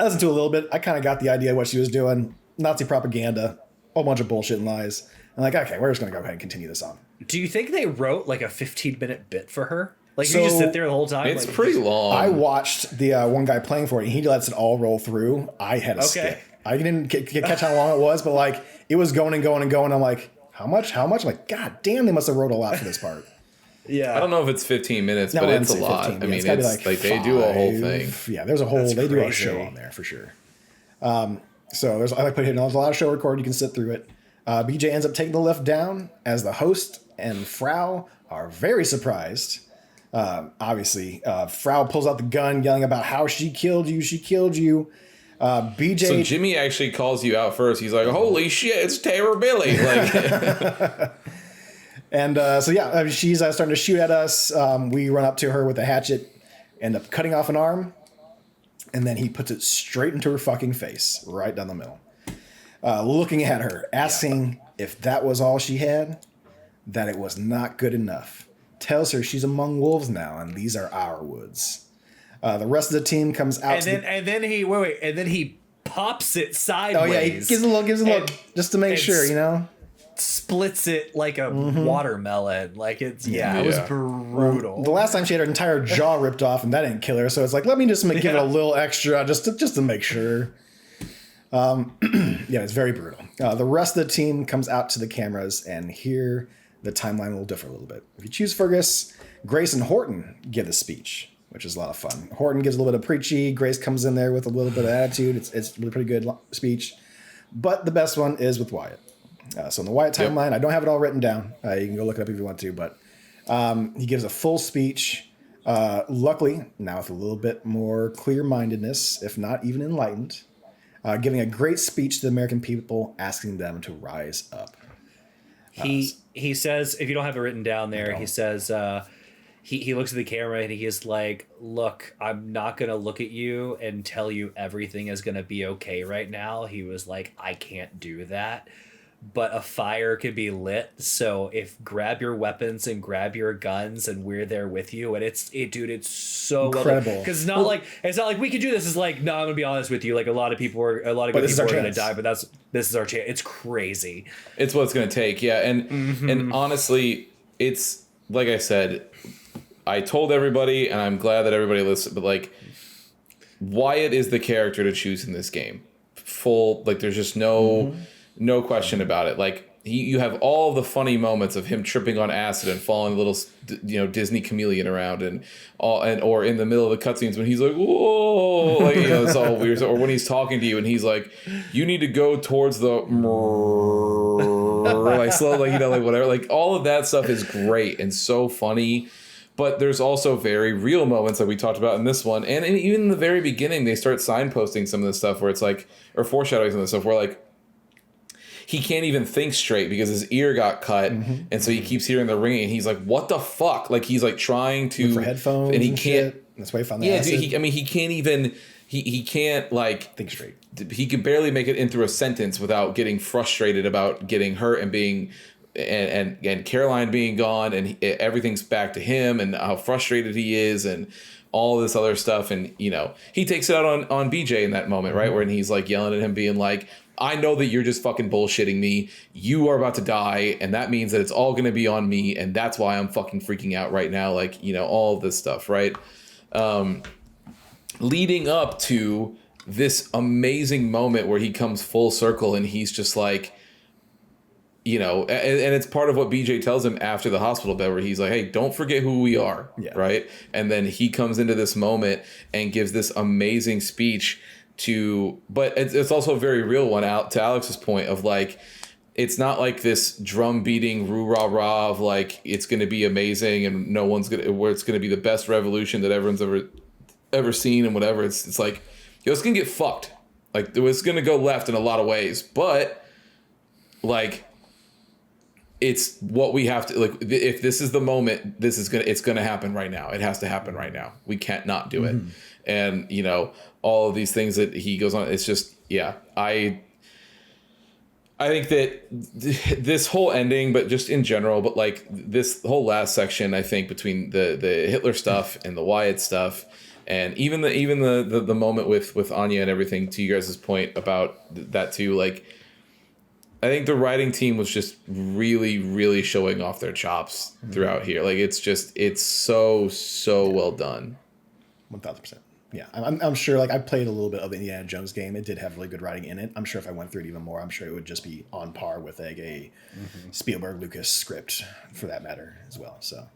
I listened to a little bit. I kind of got the idea of what she was doing. Nazi propaganda, a whole bunch of bullshit and lies. I'm like, okay, we're just going to go ahead and continue this on. Do you think they wrote like a 15-minute bit for her? Like you just sit there the whole time? It's like, pretty long. I watched the one guy playing for it, and he lets it all roll through. I had a skip. I didn't catch how long it was, but like it was going and going and going. I'm like, how much? I'm like, God damn, they must have wrote a lot for this part. Yeah. I don't know if it's 15 minutes, but it's a lot. 15, I mean, it's like they do a whole thing. Yeah, there's a whole, they do a show on there for sure. So there's, I like put it in, there's a lot of show recorded. You can sit through it. BJ ends up taking the lift down as the host and Frau are very surprised. Obviously, Frau pulls out the gun, yelling about how she killed you. She killed you. BJ. So Jimmy actually calls you out first. He's like, "Holy shit, it's Terror Billy!" Like, and she's starting to shoot at us. We run up to her with a hatchet, end up cutting off an arm, and then he puts it straight into her fucking face, right down the middle. Looking at her, asking if that was all she had, that it was not good enough. Tells her she's among wolves now, and these are our woods. The rest of the team comes out, and then he pops it sideways. Oh yeah, he gives a look, just to make sure, splits it like a watermelon. Like it was brutal. Well, the last time she had her entire jaw ripped off, and that didn't kill her. So it's like, let me just give it a little extra, just to make sure. It's very brutal. The rest of the team comes out to the cameras, and here the timeline will differ a little bit. If you choose Fergus, Grace and Horton give the speech, which is a lot of fun. Horton gives a little bit of preachy. Grace comes in there with a little bit of attitude. It's a pretty good speech. But the best one is with Wyatt. So in the Wyatt timeline, I don't have it all written down. You can go look it up if you want to. But he gives a full speech. Luckily, now with a little bit more clear-mindedness, if not even enlightened, giving a great speech to the American people, asking them to rise up. He says, if you don't have it written down there, he says... He looks at the camera and he is like, look, I'm not going to look at you and tell you everything is going to be okay right now. He was like, I can't do that. But a fire could be lit. So grab your weapons and grab your guns and we're there with you. And it's so incredible. Because it's not like we could do this. It's like, no, I'm going to be honest with you. Like a lot of good people are going to die, but this is our chance. It's crazy. It's what it's going to take. Yeah. And honestly, it's like I said, I told everybody, and I'm glad that everybody listened, but like, Wyatt is the character to choose in this game. There's just no question about it. Like, you have all the funny moments of him tripping on acid and falling a little, Disney chameleon around or in the middle of the cutscenes when he's like, whoa, like, it's all weird. Or when he's talking to you and he's like, you need to go towards the like slow, like, like whatever. Like, all of that stuff is great and so funny. But there's also very real moments that we talked about in this one. And even in the very beginning, they start signposting some of this stuff where it's like, or foreshadowing some of this stuff where like, he can't even think straight because his ear got cut. Mm-hmm. And so he keeps hearing the ringing and he's like, what the fuck? Like he's like trying to. Look for headphones and he can't. Shit. That's why he found the acid. Dude, he can't even, he can't like. Think straight. He can barely make it in through a sentence without getting frustrated about getting hurt and being. And Caroline being gone and everything's back to him and how frustrated he is and all this other stuff. And, he takes it out on BJ in that moment, right? Where he's like yelling at him being like, I know that you're just fucking bullshitting me. You are about to die. And that means that it's all going to be on me. And that's why I'm fucking freaking out right now. Like, all of this stuff, right? Leading up to this amazing moment where he comes full circle and he's just like, you know, and it's part of what BJ tells him after the hospital bed, where he's like, hey, don't forget who we are. Yeah. Right. And then he comes into this moment and gives this amazing speech but it's also a very real one, out to Alex's point of like, it's not like this drum beating roo rah rah of like, it's going to be amazing and where it's going to be the best revolution that everyone's ever seen and whatever. It's like, yo, it's going to get fucked. Like, it's going to go left in a lot of ways, but like, it's what we have to, like, if this is the moment, it's going to happen right now. It has to happen right now. We can't not do it. And, you know, all of these things that he goes on, it's just, yeah, I think that this whole ending, but just in general, but like this whole last section, I think between the Hitler stuff and the Wyatt stuff, and even the moment with Anya and everything, to you guys' point about that too, like, I think the writing team was just really, really showing off their chops throughout here. Like, it's so well done. 1,000%. Yeah, I'm sure, like, I played a little bit of the Indiana Jones game. It did have really good writing in it. I'm sure if I went through it even more, I'm sure it would just be on par with like a Spielberg Lucas script, for that matter, as well. So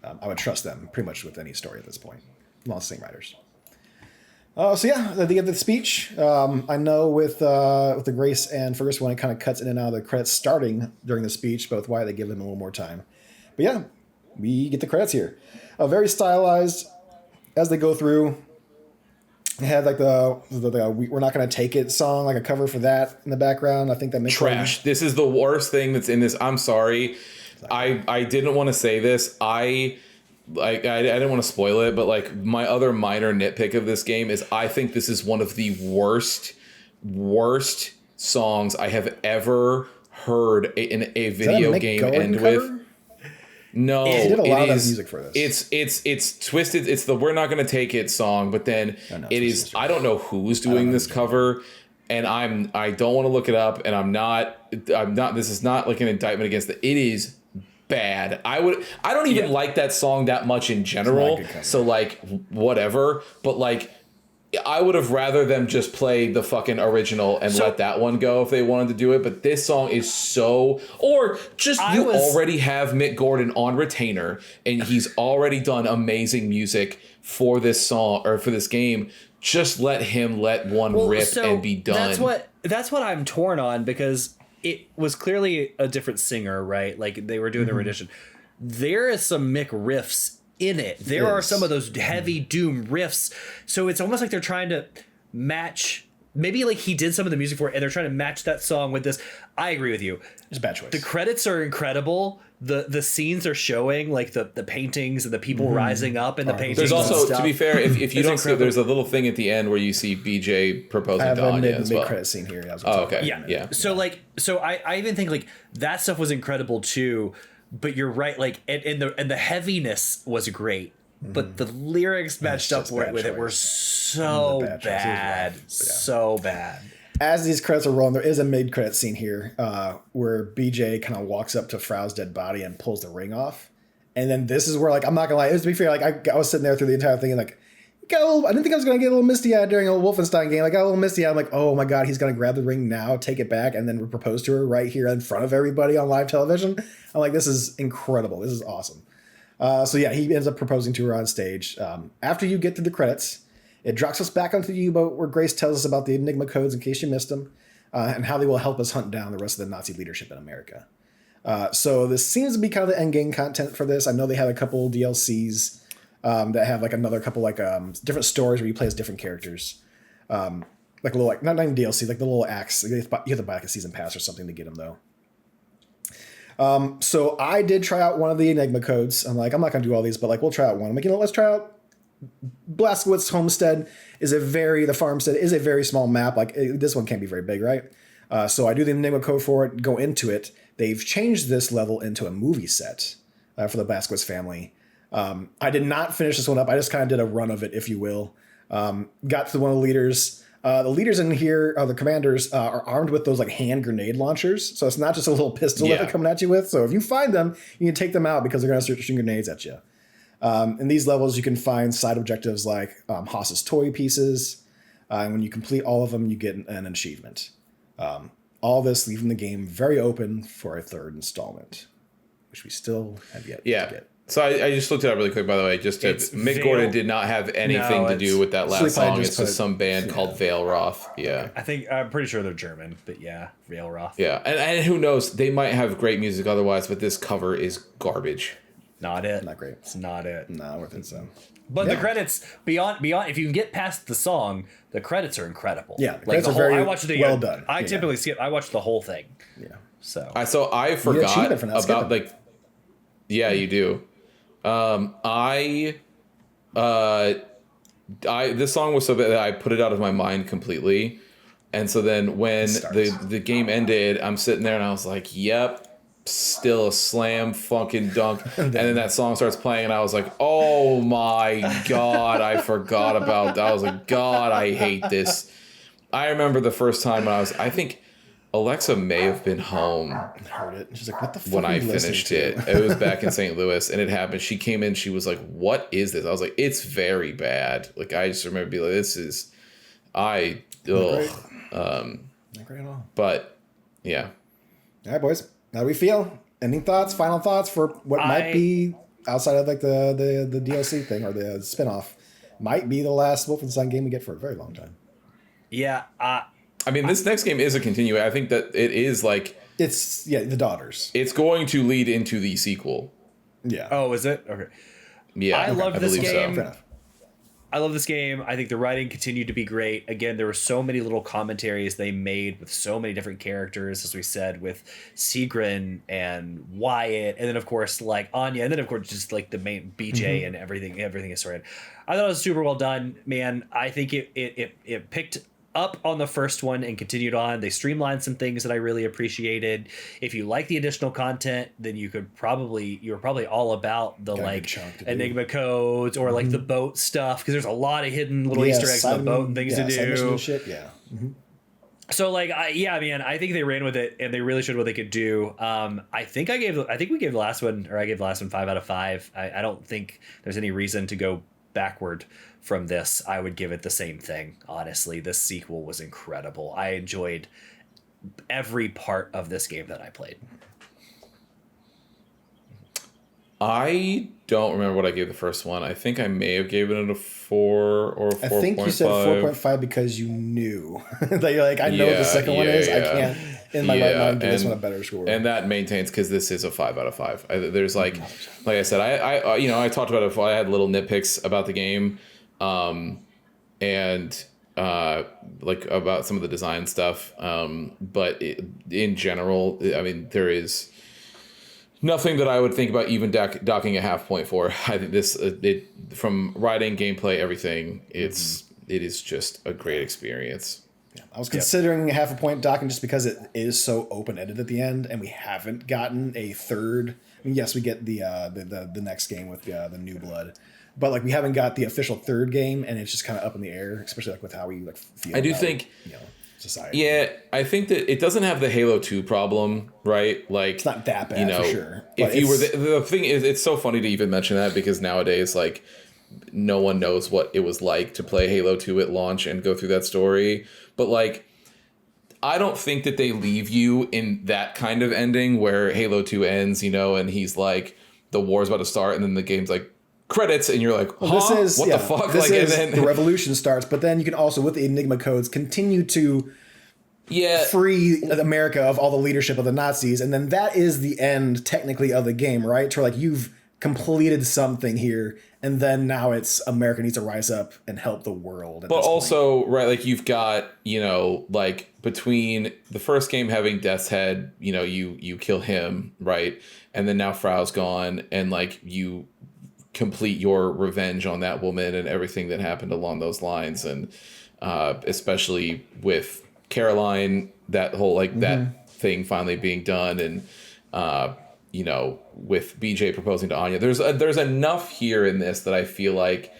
I would trust them pretty much with any story at this point. All the same writers. So yeah, they get the speech. I know with the Grace and Fergus one, it kind of cuts in and out of the credits starting during the speech, but with Wyatt, they give them a little more time. But yeah, we get the credits here. Very stylized as they go through. They had like the "We're Not Gonna Take It" song, like a cover for that in the background. I think that makes trash. This is the worst thing that's in this. I'm sorry. Exactly. I didn't want to say this. I didn't want to spoil it, but like, my other minor nitpick of this game is I think this is one of the worst songs I have ever heard in a video game end with. No, he did a lot of music for this. It's twisted. It's the "We're Not Gonna Take It" song, but then it is. I don't know who's doing this cover, and I don't want to look it up, and I'm not. This is not like an indictment against it. It is bad. I don't even like that song that much in general. So like, whatever. But like, I would have rather them just play the fucking original and let that one go if they wanted to do it. But this song is already have Mick Gordon on retainer, and he's already done amazing music for this song or for this game. Just let him rip and be done. That's what I'm torn on, because it was clearly a different singer, right? Like, they were doing the rendition. There is some Mick riffs in it. There are some of those heavy doom riffs. So it's almost like they're trying to match, maybe like he did some of the music for it and they're trying to match that song with this. I agree with you. It's a bad choice. The credits are incredible. The scenes are showing, like the paintings and the people rising up in the paintings. There's also, to be fair, if you don't see, there's a little thing at the end where you see BJ proposing to Anya as well. Credit scene here. Okay. Yeah. So I even think like that stuff was incredible too. But you're right, like, and the heaviness was great, but the lyrics matched up with it were so bad, so bad. As these credits are rolling, there is a mid-credit scene here where BJ kind of walks up to Frau's dead body and pulls the ring off, and then this is where, like, I'm not gonna lie, it was, to be fair, like I was sitting there through the entire thing and like, I didn't think I was gonna get a little misty-eyed during a Wolfenstein game. I got a little misty-eyed. I'm like, oh my god, he's gonna grab the ring now, take it back, and then propose to her right here in front of everybody on live television. I'm like, this is incredible. This is awesome. So yeah, he ends up proposing to her on stage. After you get to the credits, it drops us back onto the U-boat where Grace tells us about the Enigma codes in case you missed them, and how they will help us hunt down the rest of the Nazi leadership in America. So this seems to be kind of the end game content for this. I know they had a couple DLCs that have like another couple like different stories where you play as different characters, like a little, like not even DLC, like the little acts. You have to buy like a season pass or something to get them though. So I did try out one of the Enigma codes. I'm like, I'm not gonna do all these, but like we'll try out one. I'm like, let's try out Blazkowicz Homestead. The farmstead is a very small map. Like this one can't be very big, right? So I do the Enigma code for it, go into it. They've changed this level into a movie set for the Blazkowicz family. I did not finish this one up. I just kind of did a run of it, if you will. Got to one of the leaders. The leaders in here, the commanders, are armed with those like hand grenade launchers. So it's not just a little pistol that they're coming at you with. So if you find them, you can take them out because they're going to start shooting grenades at you. In these levels, you can find side objectives like Haas's toy pieces. And when you complete all of them, you get an achievement. All this leaving the game very open for a third installment, which we still have yet to get. So I just looked it up really quick, by the way. Just to, Mick Gordon did not have anything to do with that last song. It's just some band called Veil Roth. Yeah. I'm pretty sure they're German, but yeah, Veil Roth. Yeah, and who knows? They might have great music otherwise, but this cover is garbage. Not it. Not great. It's not it. Not worth it. So. But the credits beyond, if you can get past the song, the credits are incredible. Yeah, the credits are very well done. I typically skip. I watch the whole thing. Yeah. So I forgot about like. Yeah, you do. This song was so bad that I put it out of my mind completely, and so then when the game ended, I'm sitting there and I was like, "Yep, still a slam fucking dunk." And then that song starts playing, and I was like, "Oh my god, I forgot about that." I was like, "God, I hate this." I remember the first time when I think Alexa may have been home. Heard it. She's like, "What the fuck?" When I finished it, it was back in St. Louis, and it happened. She came in. She was like, "What is this?" I was like, "It's very bad." Like I just remember being like, "This is, not great at all." But yeah. All right, boys. How do we feel? Any thoughts? Final thoughts for what might be outside of like the DLC thing or the spinoff? Might be the last Wolfenstein game we get for a very long time. Yeah. I mean, this next game is a continuation. I think that it is like... It's, the daughters. It's going to lead into the sequel. Yeah. Oh, is it? Okay. Yeah. I love this game. So. I love this game. I think the writing continued to be great. Again, there were so many little commentaries they made with so many different characters, as we said, with Sigrid and Wyatt, and then of course like Anya, and then of course just like the main BJ and everything is sorted. I thought it was super well done, man. I think it picked up on the first one and continued on. They streamlined some things that I really appreciated. If you like the additional content, then you're probably all about the Enigma codes or like the boat stuff, because there's a lot of hidden little Easter eggs in the boat and things to do. Shit, yeah. Mm-hmm. So man, I think they ran with it and they really showed what they could do. I think we gave the last one 5 out of 5. I don't think there's any reason to go backward from this. I would give it the same thing. Honestly, this sequel was incredible. I enjoyed every part of this game that I played. I don't remember what I gave the first one. I think I may have given it a 4 or a 4.5. I think you said 4.5 because you knew that you're like, I know what the second one is. I can't in my right mind give this one a better score. And that maintains because this is a 5 out of 5. There's like I said, I talked about it before. I had little nitpicks about the game, and like about some of the design stuff. But in general, I mean, there is nothing that I would think about even docking a 0.5 for. I think this, from writing, gameplay, everything, it is just a great experience. Yeah, I was considering a 0.5 point docking just because it is so open-ended at the end, and we haven't gotten a third. I mean, yes, we get the next game with the New Blood, but like we haven't got the official third game, and it's just kind of up in the air, especially like with how we like feel. I do think, society. Yeah, I think that it doesn't have the Halo 2 problem, right? Like it's not that bad, for sure. If you were the thing is, it's so funny to even mention that because nowadays, like, no one knows what it was like to play Halo 2 at launch and go through that story. But like, I don't think that they leave you in that kind of ending where Halo 2 ends, and he's like, the war's about to start, and then the game's like, credits, and you're like, huh? What the fuck? This is, and then the revolution starts, but then you can also, with the Enigma codes, continue to free America of all the leadership of the Nazis, and then that is the end, technically, of the game, right? To like, you've completed something here, and then now it's America needs to rise up and help the world. But also, right, like you've got, like between the first game having Death's Head, you kill him, right? And then now Frau's gone, and like you complete your revenge on that woman and everything that happened along those lines. And especially with Caroline, that whole that thing finally being done, and with BJ proposing to Anya, there's enough here in this that I feel like,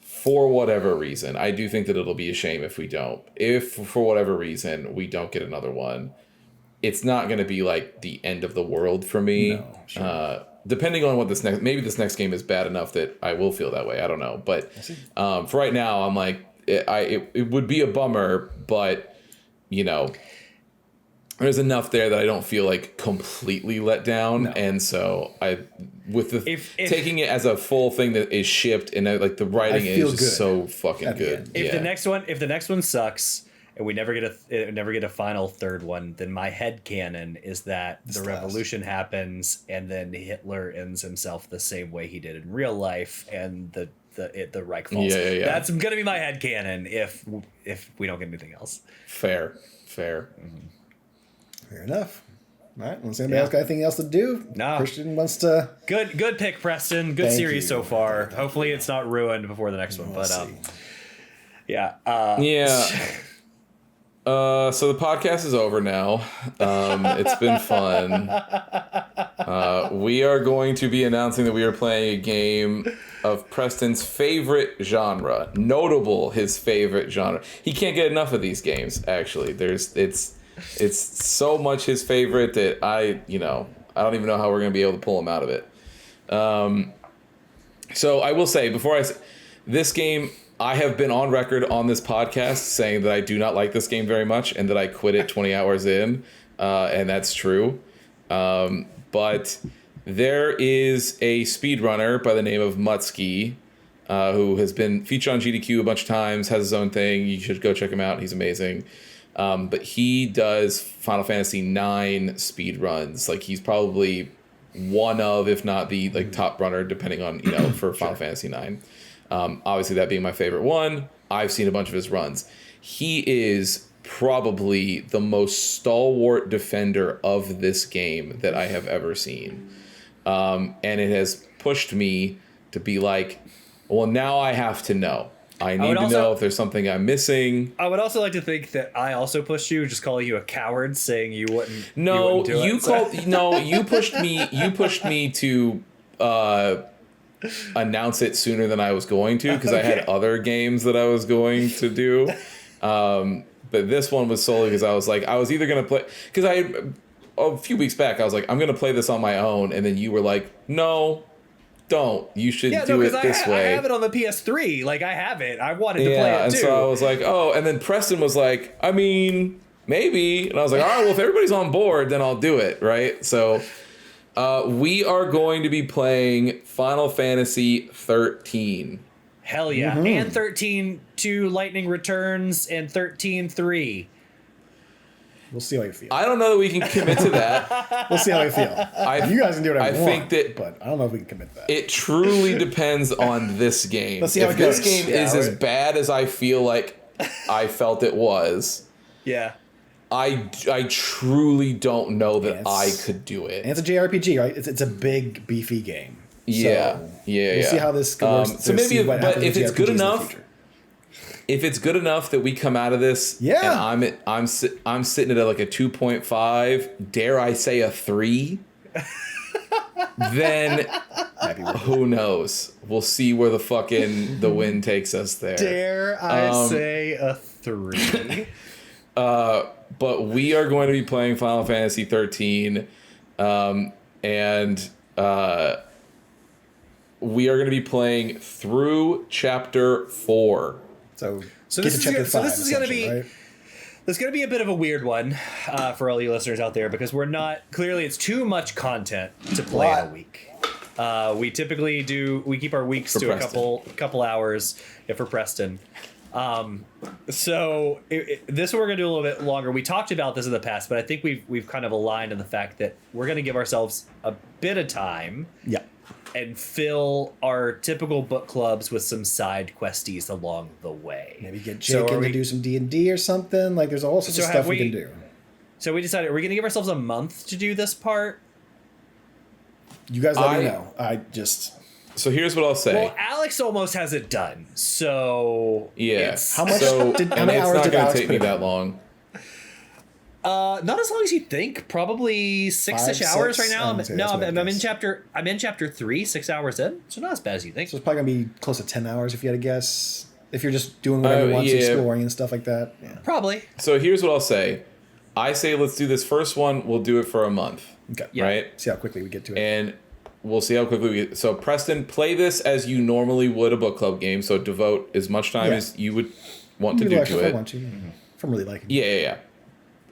for whatever reason, I do think that it'll be a shame if we don't. If for whatever reason we don't get another one, it's not going to be like the end of the world for me. No, sure. Depending on what maybe this next game is bad enough that I will feel that way. I don't know, but for right now, I'm like, it would be a bummer, but there's enough there that I don't feel like completely let down. No. And so taking it as a full thing that is shipped and like the writing is just so fucking good. If the next one sucks and we never get a final third one, then my headcanon is that the revolution happens and then Hitler ends himself the same way he did in real life, and the Reich falls. Yeah. That's gonna be my headcanon if we don't get anything else. Fair. Mm-hmm. Fair enough. All right. Unless anybody else got anything else to do? No. Christian wants to. Good pick, Preston. Good series so far. Hopefully it's not ruined before the next one. But yeah. So the podcast is over now. It's been fun. We are going to be announcing that we are playing a game of Preston's favorite genre. Notable his favorite genre. He can't get enough of these games, actually. It's so much his favorite that I don't even know how we're going to be able to pull him out of it. So I will say, this game, I have been on record on this podcast saying that I do not like this game very much and that I quit it 20 hours in, and that's true. But there is a speedrunner by the name of Mutsky, who has been featured on GDQ a bunch of times, has his own thing. You should go check him out. He's amazing. But he does Final Fantasy IX speed runs. Like, he's probably one of, if not the top runner, depending on for Final Fantasy IX. Obviously, that being my favorite one. I've seen a bunch of his runs. He is probably the most stalwart defender of this game that I have ever seen, and it has pushed me to be like, well, now I have to know. I need to know if there's something I'm missing. I would also like to think that I also pushed you, just calling you a coward, saying you wouldn't. No, you pushed me. You pushed me to announce it sooner than I was going to, because I had other games that I was going to do. But this one was solely because I was either gonna play, because a few weeks back I was like, I'm gonna play this on my own, and then you were like, no. Don't. You should do it this way. I have it on the PS3. Like, I have it. I wanted to play it, and too. So I was like, oh. And then Preston was like, I mean, maybe. And I was like, all right, well, if everybody's on board, then I'll do it, right? So we are going to be playing Final Fantasy 13. Hell yeah. Mm-hmm. And 13-2 Lightning Returns and 13-3. We'll see how you feel. I don't know that we can commit to that. We'll see how you feel. You guys can do whatever you want, but I don't know if we can commit to that. It truly depends on this game. Let's see how it goes. If this game is as bad as I feel like I felt it was, I truly don't know that I could do it. And it's a JRPG, right? It's a big, beefy game. Yeah, so we'll see how this goes. So maybe, but if it's good enough. If it's good enough that we come out of this, and I'm sitting at like a 2.5, dare I say a 3, then who knows? We'll see where the wind takes us there. Dare I say a 3? But we are going to be playing Final Fantasy 13, and we are going to be playing through Chapter 4. So this is going to be a bit of a weird one for all you listeners out there, because it's too much content to play in a week. We typically keep our weeks to a couple hours for Preston. So this one we're going to do a little bit longer. We talked about this in the past, but I think we've kind of aligned on the fact that we're going to give ourselves a bit of time. Yeah. And fill our typical book clubs with some side questies along the way. Maybe get Jake in to do some D&D or something. Like, there's all sorts of stuff we can do. So we decided, are we going to give ourselves a month to do this part? You guys let me know. So here's what I'll say. Well, Alex almost has it done. So yes. How much? How many hours did Alex put in? It's not going to take me that long. Not as long as you think. Probably 6-ish hours right now. I'm in chapter 3, 6 hours in. So not as bad as you think. So it's probably gonna be close to 10 hours if you had to guess. If you're just doing whatever you want, exploring and stuff like that. Yeah. Probably. So here's what I'll say. I say let's do this first one. We'll do it for a month. Okay. Yeah. Right. See how quickly we get to it. And we'll see how quickly we get. So Preston, play this as you normally would a book club game. So devote as much time as you would want to do to it. If I'm really liking it. Yeah.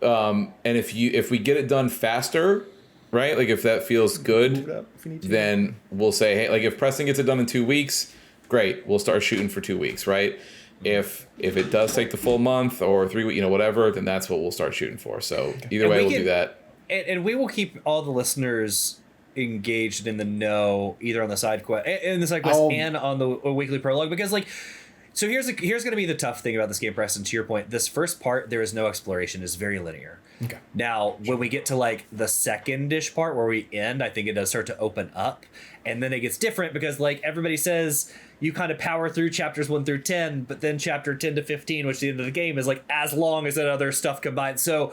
if we get it done faster, right? Like if that feels good, then we'll say, hey, like if Preston gets it done in 2 weeks, great. We'll start shooting for 2 weeks, right? If it does take the full month or 3 weeks, whatever, then that's what we'll start shooting for. So either way, we'll do that. And we will keep all the listeners engaged in the know, either on the side quest and on the weekly prologue, because like, so here's going to be the tough thing about this game, Preston. To your point, this first part, there is no exploration. It's very linear. Okay. Now, when we get to like the second-ish part where we end, I think it does start to open up, and then it gets different because like everybody says you kind of power through chapters 1 through 10, but then chapter 10 to 15, which is the end of the game, is like as long as that other stuff combined. So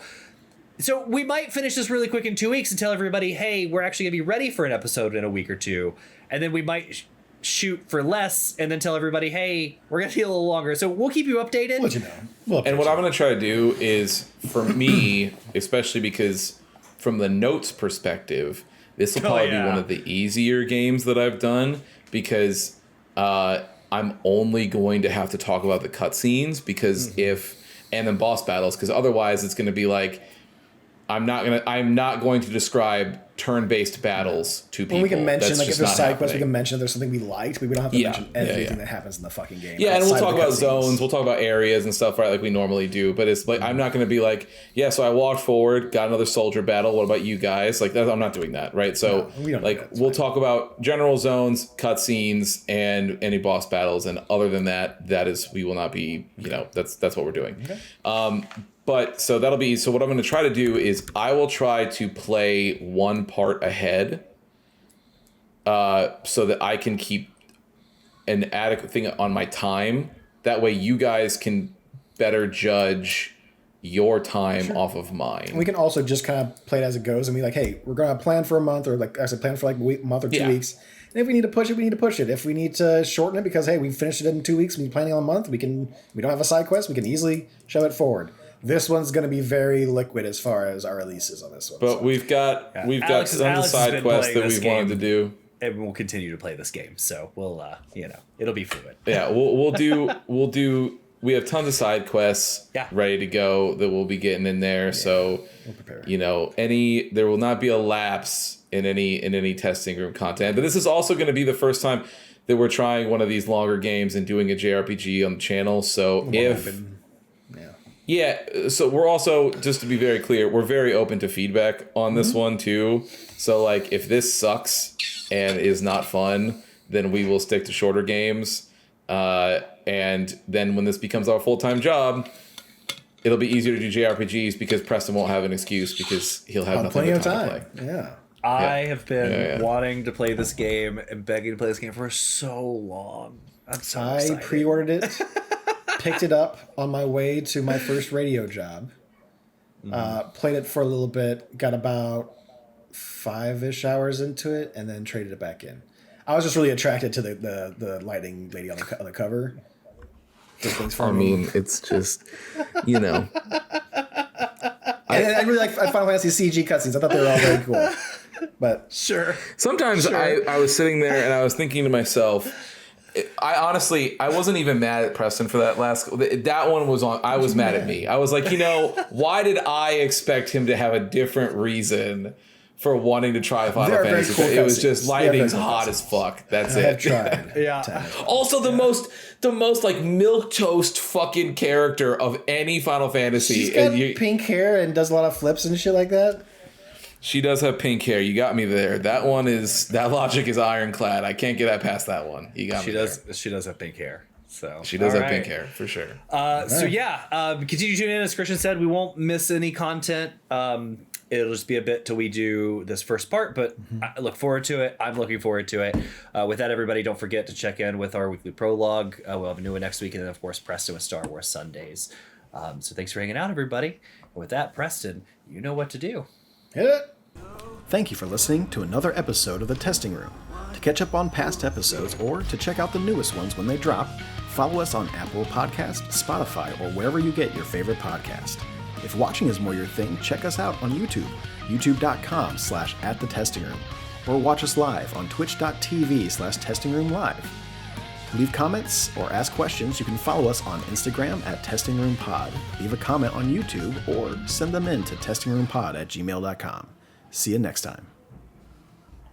we might finish this really quick in 2 weeks and tell everybody, hey, we're actually gonna be ready for an episode in a week or two, and then we might shoot for less and then tell everybody, hey, we're gonna be a little longer. So we'll keep you updated. Let you know. And what I'm gonna try to do is, for me, especially because from the notes perspective, this will probably be one of the easier games that I've done, because I'm only going to have to talk about the cutscenes, because and then boss battles, because otherwise it's gonna be like, I'm not going to describe turn-based battles to people. Well, we can mention, That's like, if just there's not side quests, we happening. can mention if there's something we liked, but we don't have to mention everything that happens in the fucking game. Yeah, and we'll outside talk of the about cutscenes. zones, we'll talk about areas and stuff, right, like we normally do. But it's like, I'm not going to be like, yeah, so I walked forward, got another soldier battle, what about you guys? Like, I'm not doing that, right? So, we'll talk about general zones, cutscenes, and any boss battles. And other than that, we will not be, that's what we're doing. Okay. But so that'll be, so what I'm going to try to do is I will try to play one part ahead so that I can keep an adequate thing on my time. That way you guys can better judge your time off of mine. And we can also just kind of play it as it goes and be like, hey, we're going to plan for a month, or like actually plan for like a month or 2 weeks. And if we need to push it, we need to push it. If we need to shorten it because, hey, we finished it in 2 weeks, we're planning on a month, we don't have a side quest, we can easily shove it forward. This one's going to be very liquid as far as our releases on this one. But we've got some side quests that we've wanted to do, and we'll continue to play this game. So we'll, it'll be fluid. Yeah, we'll do. We have tons of side quests ready to go that we'll be getting in there. Yeah, so we'll prepare. There will not be a lapse in any testing room content. But this is also going to be the first time that we're trying one of these longer games and doing a JRPG on the channel. So so we're also, just to be very clear, we're very open to feedback on this one too. So like, if this sucks and is not fun, then we will stick to shorter games. And then when this becomes our full-time job, it'll be easier to do JRPGs because Preston won't have an excuse because he'll have nothing but time to play. Yeah. I have been wanting to play this game and begging to play this game for so long. I'm so excited. I pre-ordered it. Picked it up on my way to my first radio job. Played it for a little bit, got about 5-ish hours into it, and then traded it back in. I was just really attracted to the lighting lady on the cover. It's just, And I really like Final Fantasy CG cutscenes. I thought they were all very cool. But sure. Sometimes I was sitting there and I was thinking to myself, I wasn't even mad at Preston for that that one was on. I was mad at me. I was like, why did I expect him to have a different reason for wanting to try Final Fantasy? Cool, it was just lighting's hot as fuck. That's it. I've tried. Yeah. Also, the most like milquetoast fucking character of any Final Fantasy. She's got pink hair and does a lot of flips and shit like that. She does have pink hair. You got me there. That logic is ironclad. I can't get past that one. You got me there. She does have pink hair. So she does have pink hair for sure. Continue tuning in. As Christian said, we won't miss any content. It'll just be a bit till we do this first part, but I look forward to it. I'm looking forward to it. With that, everybody, don't forget to check in with our weekly prologue. We'll have a new one next week, and then of course Preston with Star Wars Sundays. So thanks for hanging out, everybody. And with that, Preston, you know what to do. Hit it. Thank you for listening to another episode of The Testing Room. To catch up on past episodes or to check out the newest ones when they drop, follow us on Apple Podcasts, Spotify, or wherever you get your favorite podcast. If watching is more your thing, check us out on YouTube, youtube.com/@thetestingroom, or watch us live on twitch.tv/testingroomlive. leave comments or ask questions, you can follow us on Instagram at testingroompod, leave a comment on YouTube, or send them in to testingroompod@gmail.com. See you next time.